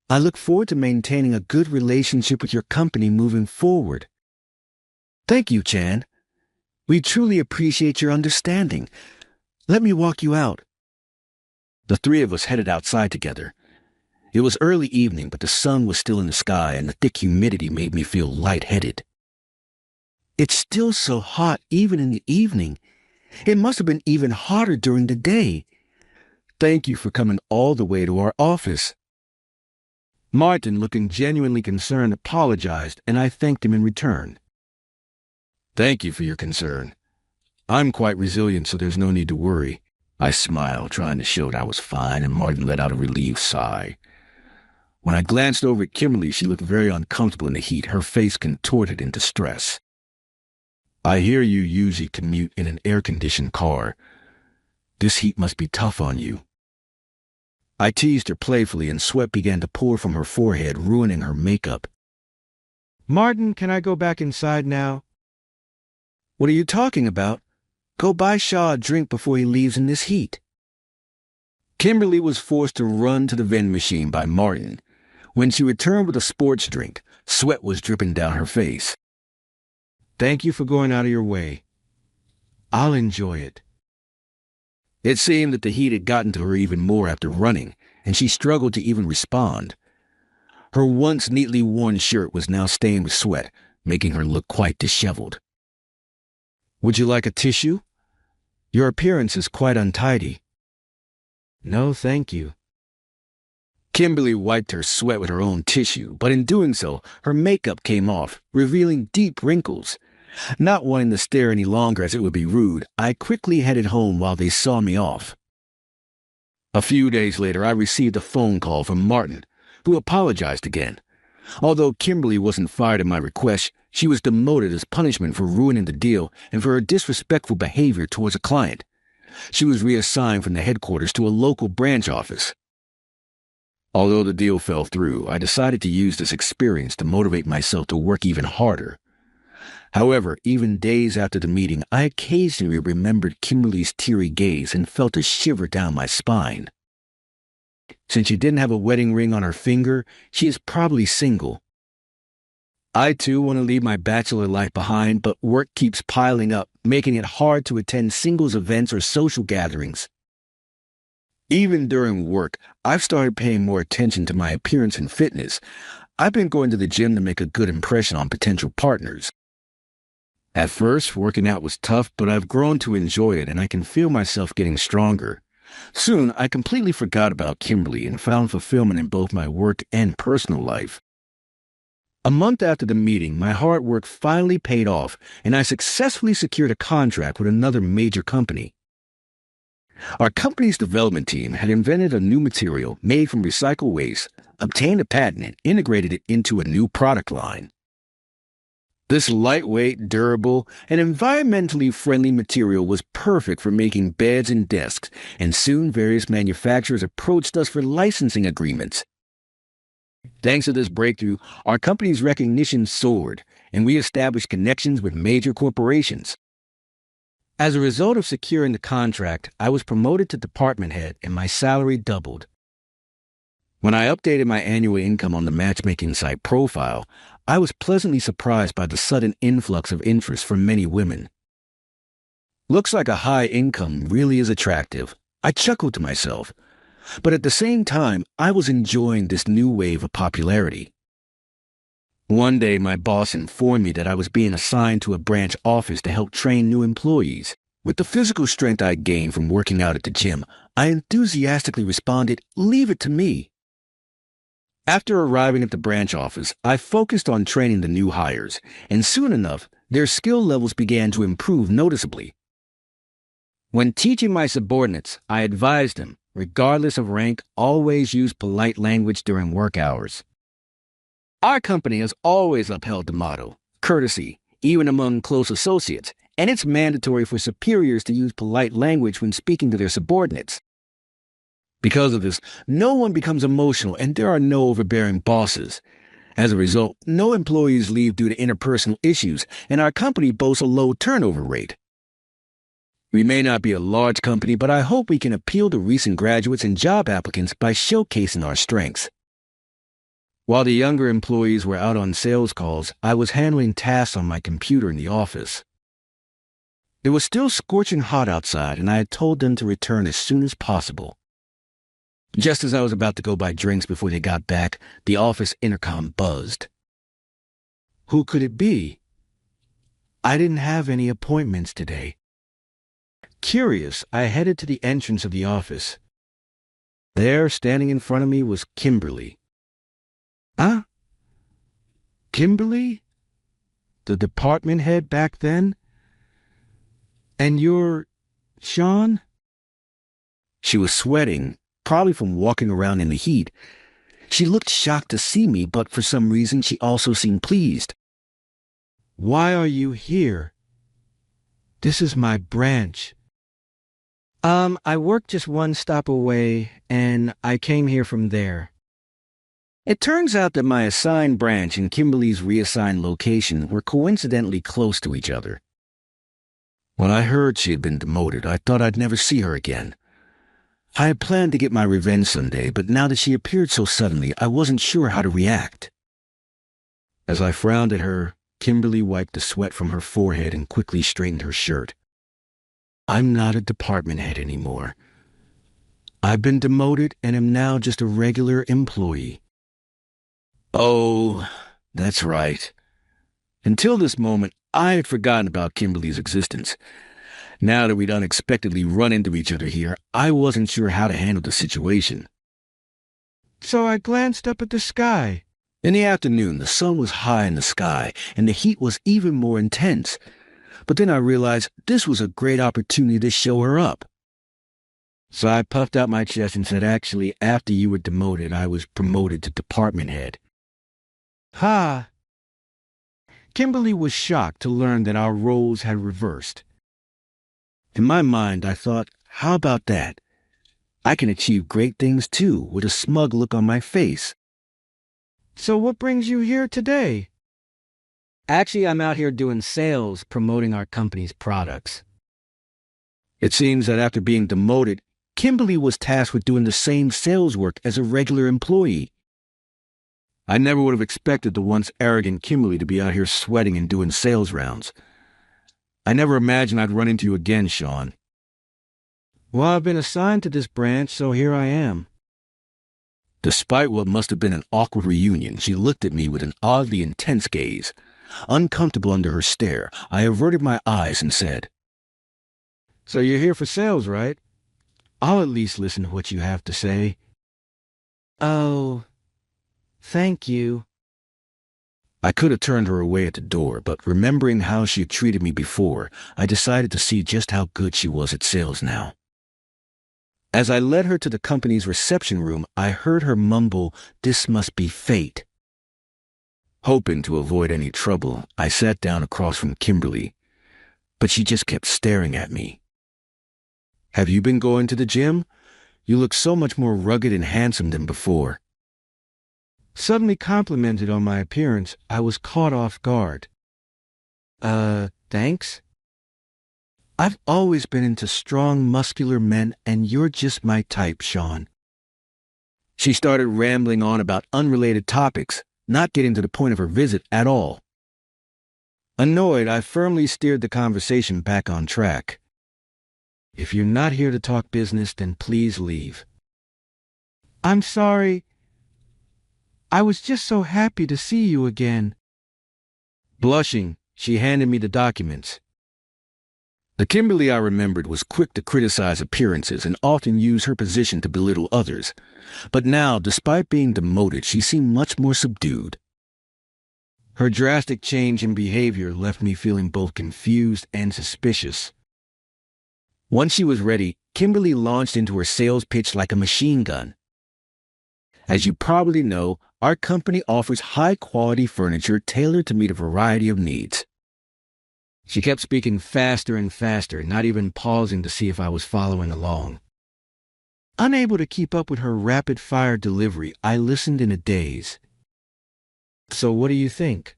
I look forward to maintaining a good relationship with your company moving forward. Thank you, Chan. We truly appreciate your understanding. Let me walk you out. The three of us headed outside together. It was early evening, but the sun was still in the sky, and the thick humidity made me feel lightheaded. It's still so hot even in the evening. It must have been even hotter during the day. Thank you for coming all the way to our office. Martin, looking genuinely concerned, apologized, and I thanked him in return. Thank you for your concern. I'm quite resilient, so there's no need to worry. I smiled, trying to show that I was fine, and Martin let out a relieved sigh. When I glanced over at Kimberly, she looked very uncomfortable in the heat, her face contorted in distress. I hear you usually commute in an air-conditioned car. This heat must be tough on you. I teased her playfully, and sweat began to pour from her forehead, ruining her makeup. Martin, can I go back inside now? What are you talking about? Go buy Shaw a drink before he leaves in this heat. Kimberly was forced to run to the vending machine by Martin. When she returned with a sports drink, sweat was dripping down her face. Thank you for going out of your way. I'll enjoy it. It seemed that the heat had gotten to her even more after running, and she struggled to even respond. Her once neatly worn shirt was now stained with sweat, making her look quite disheveled. Would you like a tissue? Your appearance is quite untidy. No, thank you. Kimberly wiped her sweat with her own tissue, but in doing so, her makeup came off, revealing deep wrinkles. Not wanting to stare any longer as it would be rude, I quickly headed home while they saw me off. A few days later, I received a phone call from Martin, who apologized again. Although Kimberly wasn't fired at my request, she was demoted as punishment for ruining the deal and for her disrespectful behavior towards a client. She was reassigned from the headquarters to a local branch office. Although the deal fell through, I decided to use this experience to motivate myself to work even harder. However, even days after the meeting, I occasionally remembered Kimberly's teary gaze and felt a shiver down my spine. Since she didn't have a wedding ring on her finger, she is probably single. I too want to leave my bachelor life behind, but work keeps piling up, making it hard to attend singles events or social gatherings. Even during work, I've started paying more attention to my appearance and fitness. I've been going to the gym to make a good impression on potential partners. At first, working out was tough, but I've grown to enjoy it, and I can feel myself getting stronger. Soon, I completely forgot about Kimberly and found fulfillment in both my work and personal life. A month after the meeting, my hard work finally paid off, and I successfully secured a contract with another major company. Our company's development team had invented a new material made from recycled waste, obtained a patent, and integrated it into a new product line. This lightweight, durable, and environmentally friendly material was perfect for making beds and desks, and soon various manufacturers approached us for licensing agreements. Thanks to this breakthrough, our company's recognition soared, and we established connections with major corporations. As a result of securing the contract, I was promoted to department head, and my salary doubled. When I updated my annual income on the matchmaking site Profile, I was pleasantly surprised by the sudden influx of interest from many women. Looks like a high income really is attractive. I chuckled to myself. But at the same time, I was enjoying this new wave of popularity. One day, my boss informed me that I was being assigned to a branch office to help train new employees. With the physical strength I gained from working out at the gym, I enthusiastically responded, "Leave it to me." After arriving at the branch office, I focused on training the new hires, and soon enough, their skill levels began to improve noticeably. When teaching my subordinates, I advised them, regardless of rank, always use polite language during work hours. Our company has always upheld the motto, courtesy, even among close associates, and it's mandatory for superiors to use polite language when speaking to their subordinates. Because of this, no one becomes emotional and there are no overbearing bosses. As a result, no employees leave due to interpersonal issues, and our company boasts a low turnover rate. We may not be a large company, but I hope we can appeal to recent graduates and job applicants by showcasing our strengths. While the younger employees were out on sales calls, I was handling tasks on my computer in the office. It was still scorching hot outside, and I had told them to return as soon as possible. Just as I was about to go buy drinks before they got back, the office intercom buzzed. Who could it be? I didn't have any appointments today. Curious, I headed to the entrance of the office. There, standing in front of me, was Kimberly. Huh? Kimberly? The department head back then? And you're Sean? She was sweating, probably from walking around in the heat. She looked shocked to see me, but for some reason she also seemed pleased. Why are you here? This is my branch. I work just one stop away, and I came here from there. It turns out that my assigned branch and Kimberly's reassigned location were coincidentally close to each other. When I heard she had been demoted, I thought I'd never see her again. I had planned to get my revenge someday, but now that she appeared so suddenly, I wasn't sure how to react. As I frowned at her, Kimberly wiped the sweat from her forehead and quickly straightened her shirt. I'm not a department head anymore. I've been demoted and am now just a regular employee. Oh, that's right. Until this moment, I had forgotten about Kimberly's existence. Now that we'd unexpectedly run into each other here, I wasn't sure how to handle the situation. So I glanced up at the sky. In the afternoon, the sun was high in the sky, and the heat was even more intense. But then I realized this was a great opportunity to show her up. So I puffed out my chest and said, actually, after you were demoted, I was promoted to department head. Ha! Kimberly was shocked to learn that our roles had reversed. In my mind, I thought, how about that? I can achieve great things too, with a smug look on my face. So what brings you here today? Actually, I'm out here doing sales, promoting our company's products. It seems that after being demoted, Kimberly was tasked with doing the same sales work as a regular employee. I never would have expected the once arrogant Kimberly to be out here sweating and doing sales rounds. I never imagined I'd run into you again, Sean. Well, I've been assigned to this branch, so here I am. Despite what must have been an awkward reunion, she looked at me with an oddly intense gaze. Uncomfortable under her stare, I averted my eyes and said, So you're here for sales, right? I'll at least listen to what you have to say. Oh, thank you. I could have turned her away at the door, but remembering how she had treated me before, I decided to see just how good she was at sales now. As I led her to the company's reception room, I heard her mumble, "This must be fate." Hoping to avoid any trouble, I sat down across from Kimberly, but she just kept staring at me. Have you been going to the gym? You look so much more rugged and handsome than before. Suddenly complimented on my appearance, I was caught off guard. Thanks? I've always been into strong, muscular men, and you're just my type, Sean. She started rambling on about unrelated topics, not getting to the point of her visit at all. Annoyed, I firmly steered the conversation back on track. If you're not here to talk business, then please leave. I'm sorry. I was just so happy to see you again. Blushing, she handed me the documents. The Kimberly I remembered was quick to criticize appearances and often used her position to belittle others. But now, despite being demoted, she seemed much more subdued. Her drastic change in behavior left me feeling both confused and suspicious. Once she was ready, Kimberly launched into her sales pitch like a machine gun. As you probably know, our company offers high-quality furniture tailored to meet a variety of needs. She kept speaking faster and faster, not even pausing to see if I was following along. Unable to keep up with her rapid-fire delivery, I listened in a daze. So what do you think?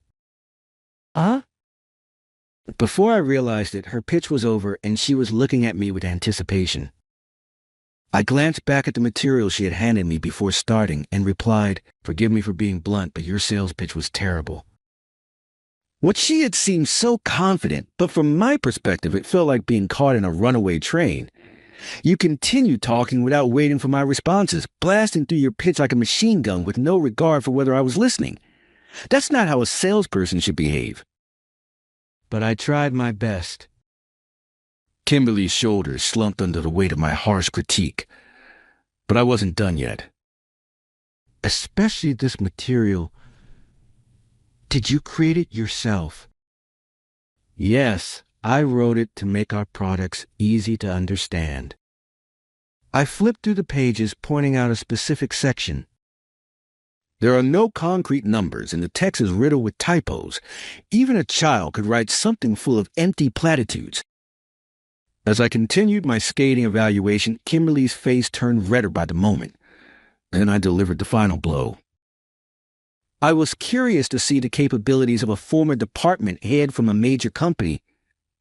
Huh? Before I realized it, her pitch was over and she was looking at me with anticipation. I glanced back at the material she had handed me before starting and replied, "Forgive me for being blunt, but your sales pitch was terrible." What she had seemed so confident, but from my perspective it felt like being caught in a runaway train. You continued talking without waiting for my responses, blasting through your pitch like a machine gun with no regard for whether I was listening. That's not how a salesperson should behave. But I tried my best. Kimberly's shoulders slumped under the weight of my harsh critique. But I wasn't done yet. Especially this material. Did you create it yourself? Yes, I wrote it to make our products easy to understand. I flipped through the pages, pointing out a specific section. There are no concrete numbers, and the text is riddled with typos. Even a child could write something full of empty platitudes. As I continued my scathing evaluation, Kimberly's face turned redder by the moment. Then I delivered the final blow. I was curious to see the capabilities of a former department head from a major company,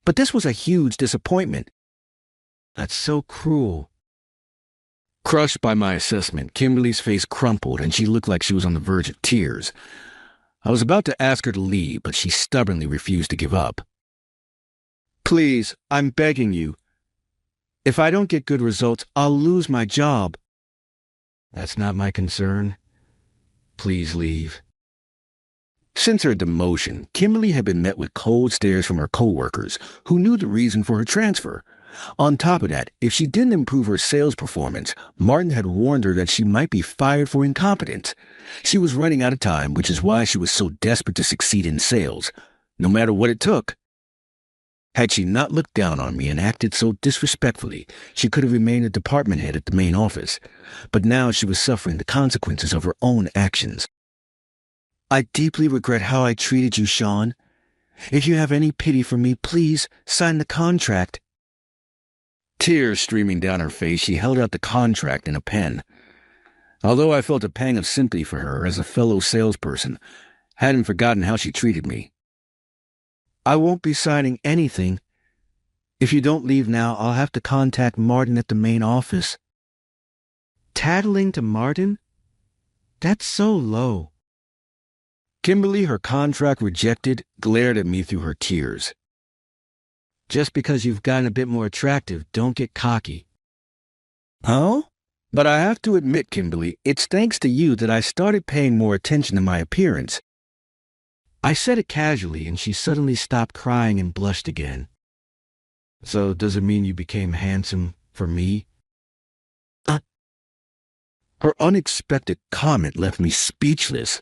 but this was a huge disappointment. That's so cruel. Crushed by my assessment, Kimberly's face crumpled and she looked like she was on the verge of tears. I was about to ask her to leave, but she stubbornly refused to give up. Please, I'm begging you. If I don't get good results, I'll lose my job. That's not my concern. Please leave. Since her demotion, Kimberly had been met with cold stares from her coworkers, who knew the reason for her transfer. On top of that, if she didn't improve her sales performance, Martin had warned her that she might be fired for incompetence. She was running out of time, which is why she was so desperate to succeed in sales, no matter what it took. Had she not looked down on me and acted so disrespectfully, she could have remained a department head at the main office. But now she was suffering the consequences of her own actions. I deeply regret how I treated you, Sean. If you have any pity for me, please sign the contract. Tears streaming down her face, she held out the contract and a pen. Although I felt a pang of sympathy for her as a fellow salesperson, I hadn't forgotten how she treated me. I won't be signing anything. If you don't leave now, I'll have to contact Martin at the main office. Tattling to Martin? That's so low. Kimberly, her contract rejected, glared at me through her tears. Just because you've gotten a bit more attractive, don't get cocky. Huh? But I have to admit, Kimberly, it's thanks to you that I started paying more attention to my appearance. I said it casually, and she suddenly stopped crying and blushed again. So does it mean you became handsome for me? Her unexpected comment left me speechless.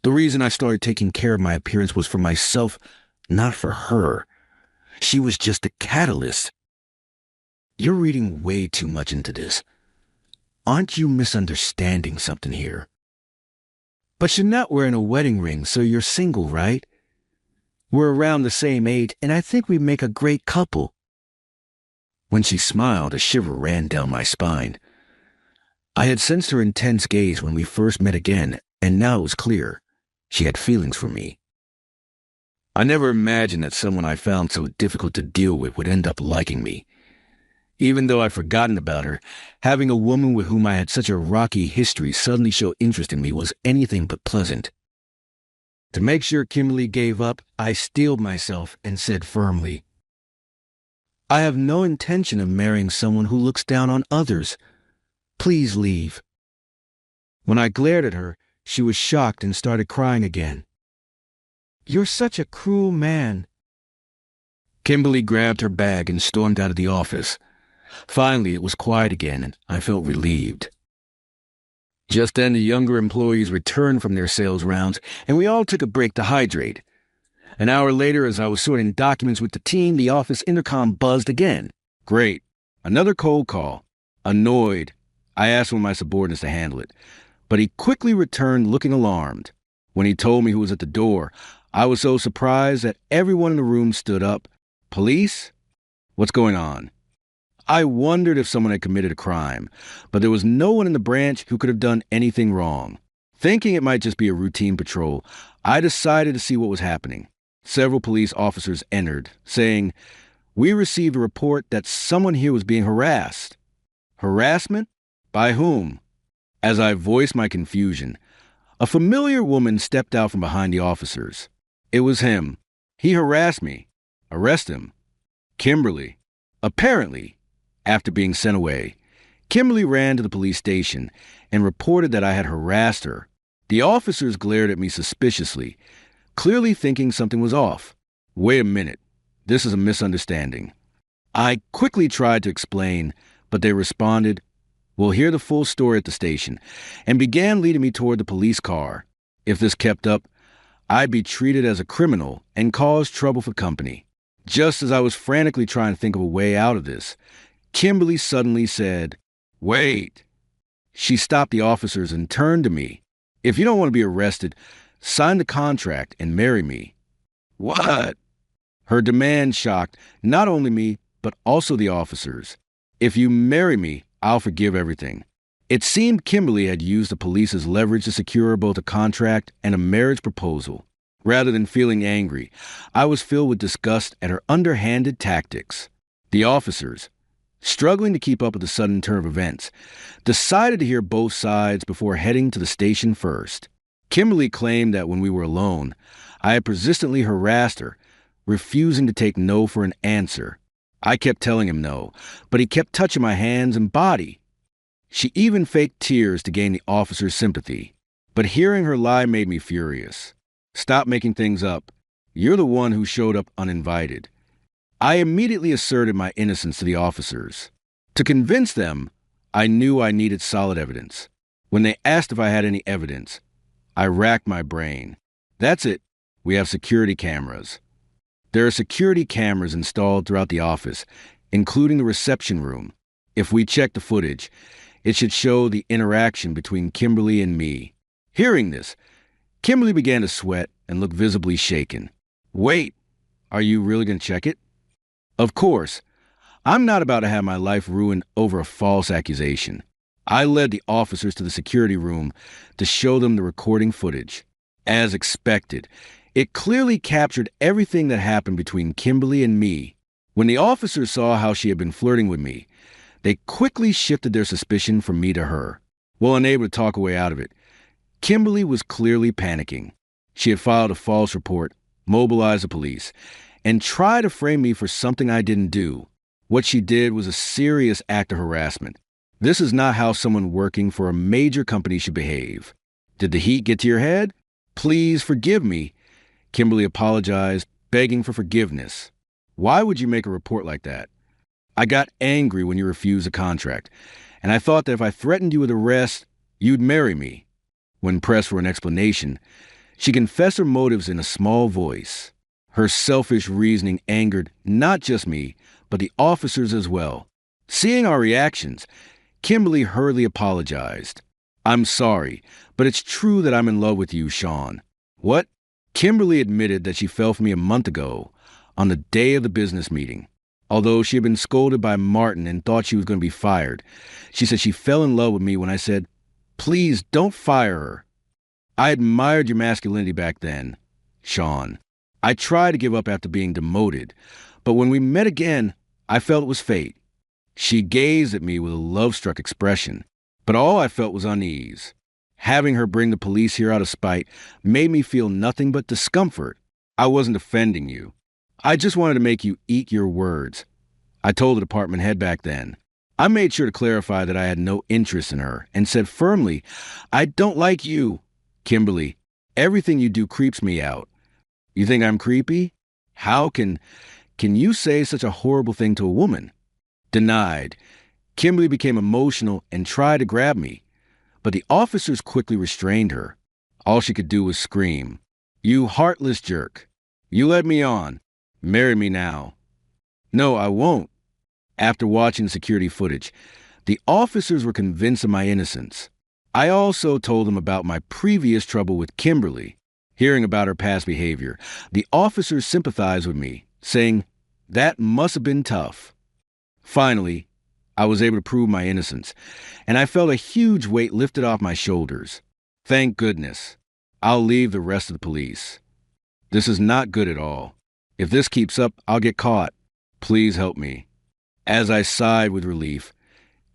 The reason I started taking care of my appearance was for myself, not for her. She was just a catalyst. You're reading way too much into this. Aren't you misunderstanding something here? But you're not wearing a wedding ring, so you're single, right? We're around the same age, and I think we make a great couple. When she smiled, a shiver ran down my spine. I had sensed her intense gaze when we first met again, and now it was clear. She had feelings for me. I never imagined that someone I found so difficult to deal with would end up liking me. Even though I'd forgotten about her, having a woman with whom I had such a rocky history suddenly show interest in me was anything but pleasant. To make sure Kimberly gave up, I steeled myself and said firmly, I have no intention of marrying someone who looks down on others. Please leave. When I glared at her, she was shocked and started crying again. You're such a cruel man. Kimberly grabbed her bag and stormed out of the office. Finally, it was quiet again, and I felt relieved. Just then, the younger employees returned from their sales rounds, and we all took a break to hydrate. An hour later, as I was sorting documents with the team, the office intercom buzzed again. Great. Another cold call. Annoyed, I asked one of my subordinates to handle it, but he quickly returned looking alarmed. When he told me who was at the door, I was so surprised that everyone in the room stood up. Police? What's going on? I wondered if someone had committed a crime, but there was no one in the branch who could have done anything wrong. Thinking it might just be a routine patrol, I decided to see what was happening. Several police officers entered, saying, We received a report that someone here was being harassed. Harassment? By whom? As I voiced my confusion, a familiar woman stepped out from behind the officers. It was him. He harassed me. Arrest him. Kimberly. Apparently, after being sent away, Kimberly ran to the police station and reported that I had harassed her. The officers glared at me suspiciously, clearly thinking something was off. Wait a minute. This is a misunderstanding. I quickly tried to explain, but they responded, We'll hear the full story at the station, and began leading me toward the police car. If this kept up, I'd be treated as a criminal and cause trouble for company. Just as I was frantically trying to think of a way out of this, Kimberly suddenly said, "Wait." She stopped the officers and turned to me. "If you don't want to be arrested, sign the contract and marry me." What? Her demand shocked not only me, but also the officers. "If you marry me, I'll forgive everything." It seemed Kimberly had used the police as leverage to secure both a contract and a marriage proposal. Rather than feeling angry, I was filled with disgust at her underhanded tactics. The officers, struggling to keep up with the sudden turn of events, decided to hear both sides before heading to the station first. Kimberly claimed that when we were alone, I had persistently harassed her, refusing to take no for an answer. I kept telling him no, but he kept touching my hands and body. She even faked tears to gain the officer's sympathy. But hearing her lie made me furious. "Stop making things up. You're the one who showed up uninvited." I immediately asserted my innocence to the officers. To convince them, I knew I needed solid evidence. When they asked if I had any evidence, I racked my brain. "That's it. We have security cameras." There are security cameras installed throughout the office, including the reception room. If we check the footage, it should show the interaction between Kimberly and me. Hearing this, Kimberly began to sweat and look visibly shaken. "Wait, are you really going to check it?" Of course, I'm not about to have my life ruined over a false accusation. I led the officers to the security room to show them the recording footage. As expected, it clearly captured everything that happened between Kimberly and me. When the officers saw how she had been flirting with me, they quickly shifted their suspicion from me to her. While unable to talk her way out of it, Kimberly was clearly panicking. She had filed a false report, mobilized the police, and tried to frame me for something I didn't do. What she did was a serious act of harassment. This is not how someone working for a major company should behave. "Did the heat get to your head? Please forgive me." Kimberly apologized, begging for forgiveness. "Why would you make a report like that?" "I got angry when you refused a contract, and I thought that if I threatened you with arrest, you'd marry me." When pressed for an explanation, she confessed her motives in a small voice. Her selfish reasoning angered not just me, but the officers as well. Seeing our reactions, Kimberly hurriedly apologized. "I'm sorry, but it's true that I'm in love with you, Sean." What? Kimberly admitted that she fell for me a month ago, on the day of the business meeting. Although she had been scolded by Martin and thought she was going to be fired, she said she fell in love with me when I said, "Please don't fire her." "I admired your masculinity back then, Sean. I tried to give up after being demoted, but when we met again, I felt it was fate." She gazed at me with a love-struck expression, but all I felt was unease. Having her bring the police here out of spite made me feel nothing but discomfort. "I wasn't offending you. I just wanted to make you eat your words," I told the department head back then. I made sure to clarify that I had no interest in her and said firmly, "I don't like you, Kimberly. Everything you do creeps me out." "You think I'm creepy? How can you say such a horrible thing to a woman?" Denied. Kimberly became emotional and tried to grab me, but the officers quickly restrained her. All she could do was scream, "You heartless jerk. You led me on. Marry me now." "No, I won't." After watching the security footage, the officers were convinced of my innocence. I also told them about my previous trouble with Kimberly. Hearing about her past behavior, the officers sympathized with me, saying, "That must have been tough." Finally, I was able to prove my innocence, and I felt a huge weight lifted off my shoulders. Thank goodness. I'll leave the rest of the police. This is not good at all. If this keeps up, I'll get caught. Please help me. As I sighed with relief,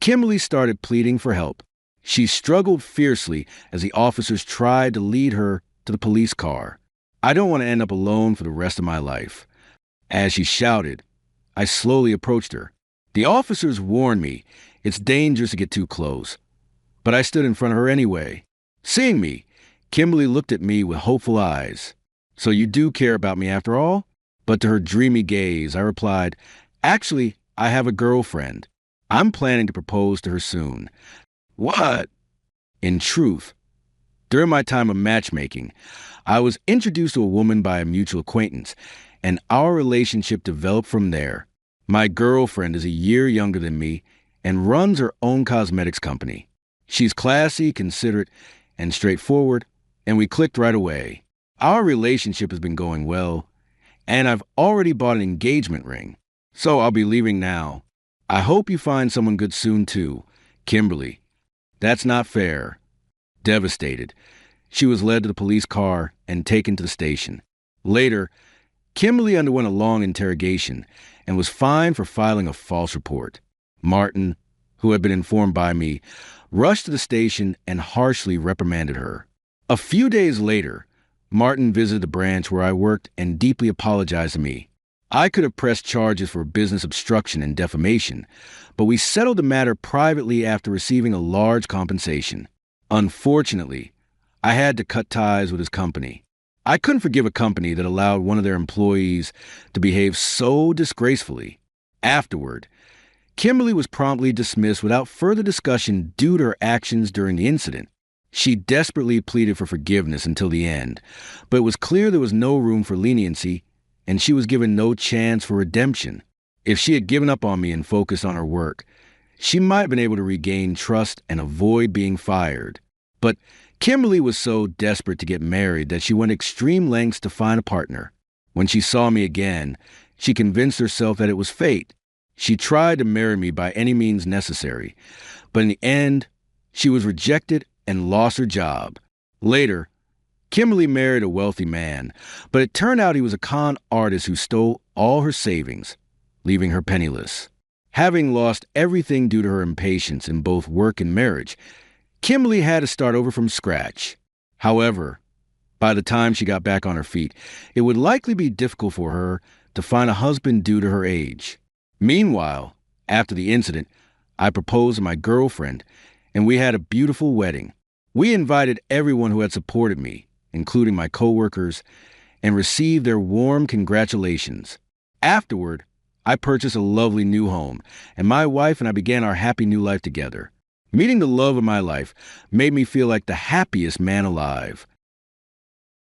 Kimberly started pleading for help. She struggled fiercely as the officers tried to lead her to the police car. "I don't want to end up alone for the rest of my life." As she shouted, I slowly approached her. The officers warned me it's dangerous to get too close, but I stood in front of her anyway. Seeing me, Kimberly looked at me with hopeful eyes. "So you do care about me after all?" But to her dreamy gaze, I replied, "Actually, I have a girlfriend. I'm planning to propose to her soon." What? In truth, during my time of matchmaking, I was introduced to a woman by a mutual acquaintance, and our relationship developed from there. My girlfriend is a year younger than me and runs her own cosmetics company. She's classy, considerate, and straightforward, and we clicked right away. Our relationship has been going well, and I've already bought an engagement ring, so I'll be leaving now. I hope you find someone good soon, too. Kimberly. That's not fair. Devastated, she was led to the police car and taken to the station. Later, Kimberly underwent a long interrogation and was fined for filing a false report. Martin, who had been informed by me, rushed to the station and harshly reprimanded her. A few days later, Martin visited the branch where I worked and deeply apologized to me. I could have pressed charges for business obstruction and defamation, but we settled the matter privately after receiving a large compensation. Unfortunately, I had to cut ties with his company. I couldn't forgive a company that allowed one of their employees to behave so disgracefully. Afterward, Kimberly was promptly dismissed without further discussion due to her actions during the incident. She desperately pleaded for forgiveness until the end, but it was clear there was no room for leniency, and she was given no chance for redemption. If she had given up on me and focused on her work, she might have been able to regain trust and avoid being fired. But Kimberly was so desperate to get married that she went extreme lengths to find a partner. When she saw me again, she convinced herself that it was fate. She tried to marry me by any means necessary, but in the end, she was rejected and lost her job. Later, Kimberly married a wealthy man, but it turned out he was a con artist who stole all her savings, leaving her penniless. Having lost everything due to her impatience in both work and marriage, Kimberly had to start over from scratch. However, by the time she got back on her feet, it would likely be difficult for her to find a husband due to her age. Meanwhile, after the incident, I proposed to my girlfriend, and we had a beautiful wedding. We invited everyone who had supported me, including my coworkers, and received their warm congratulations. Afterward, I purchased a lovely new home, and my wife and I began our happy new life together. Meeting the love of my life made me feel like the happiest man alive.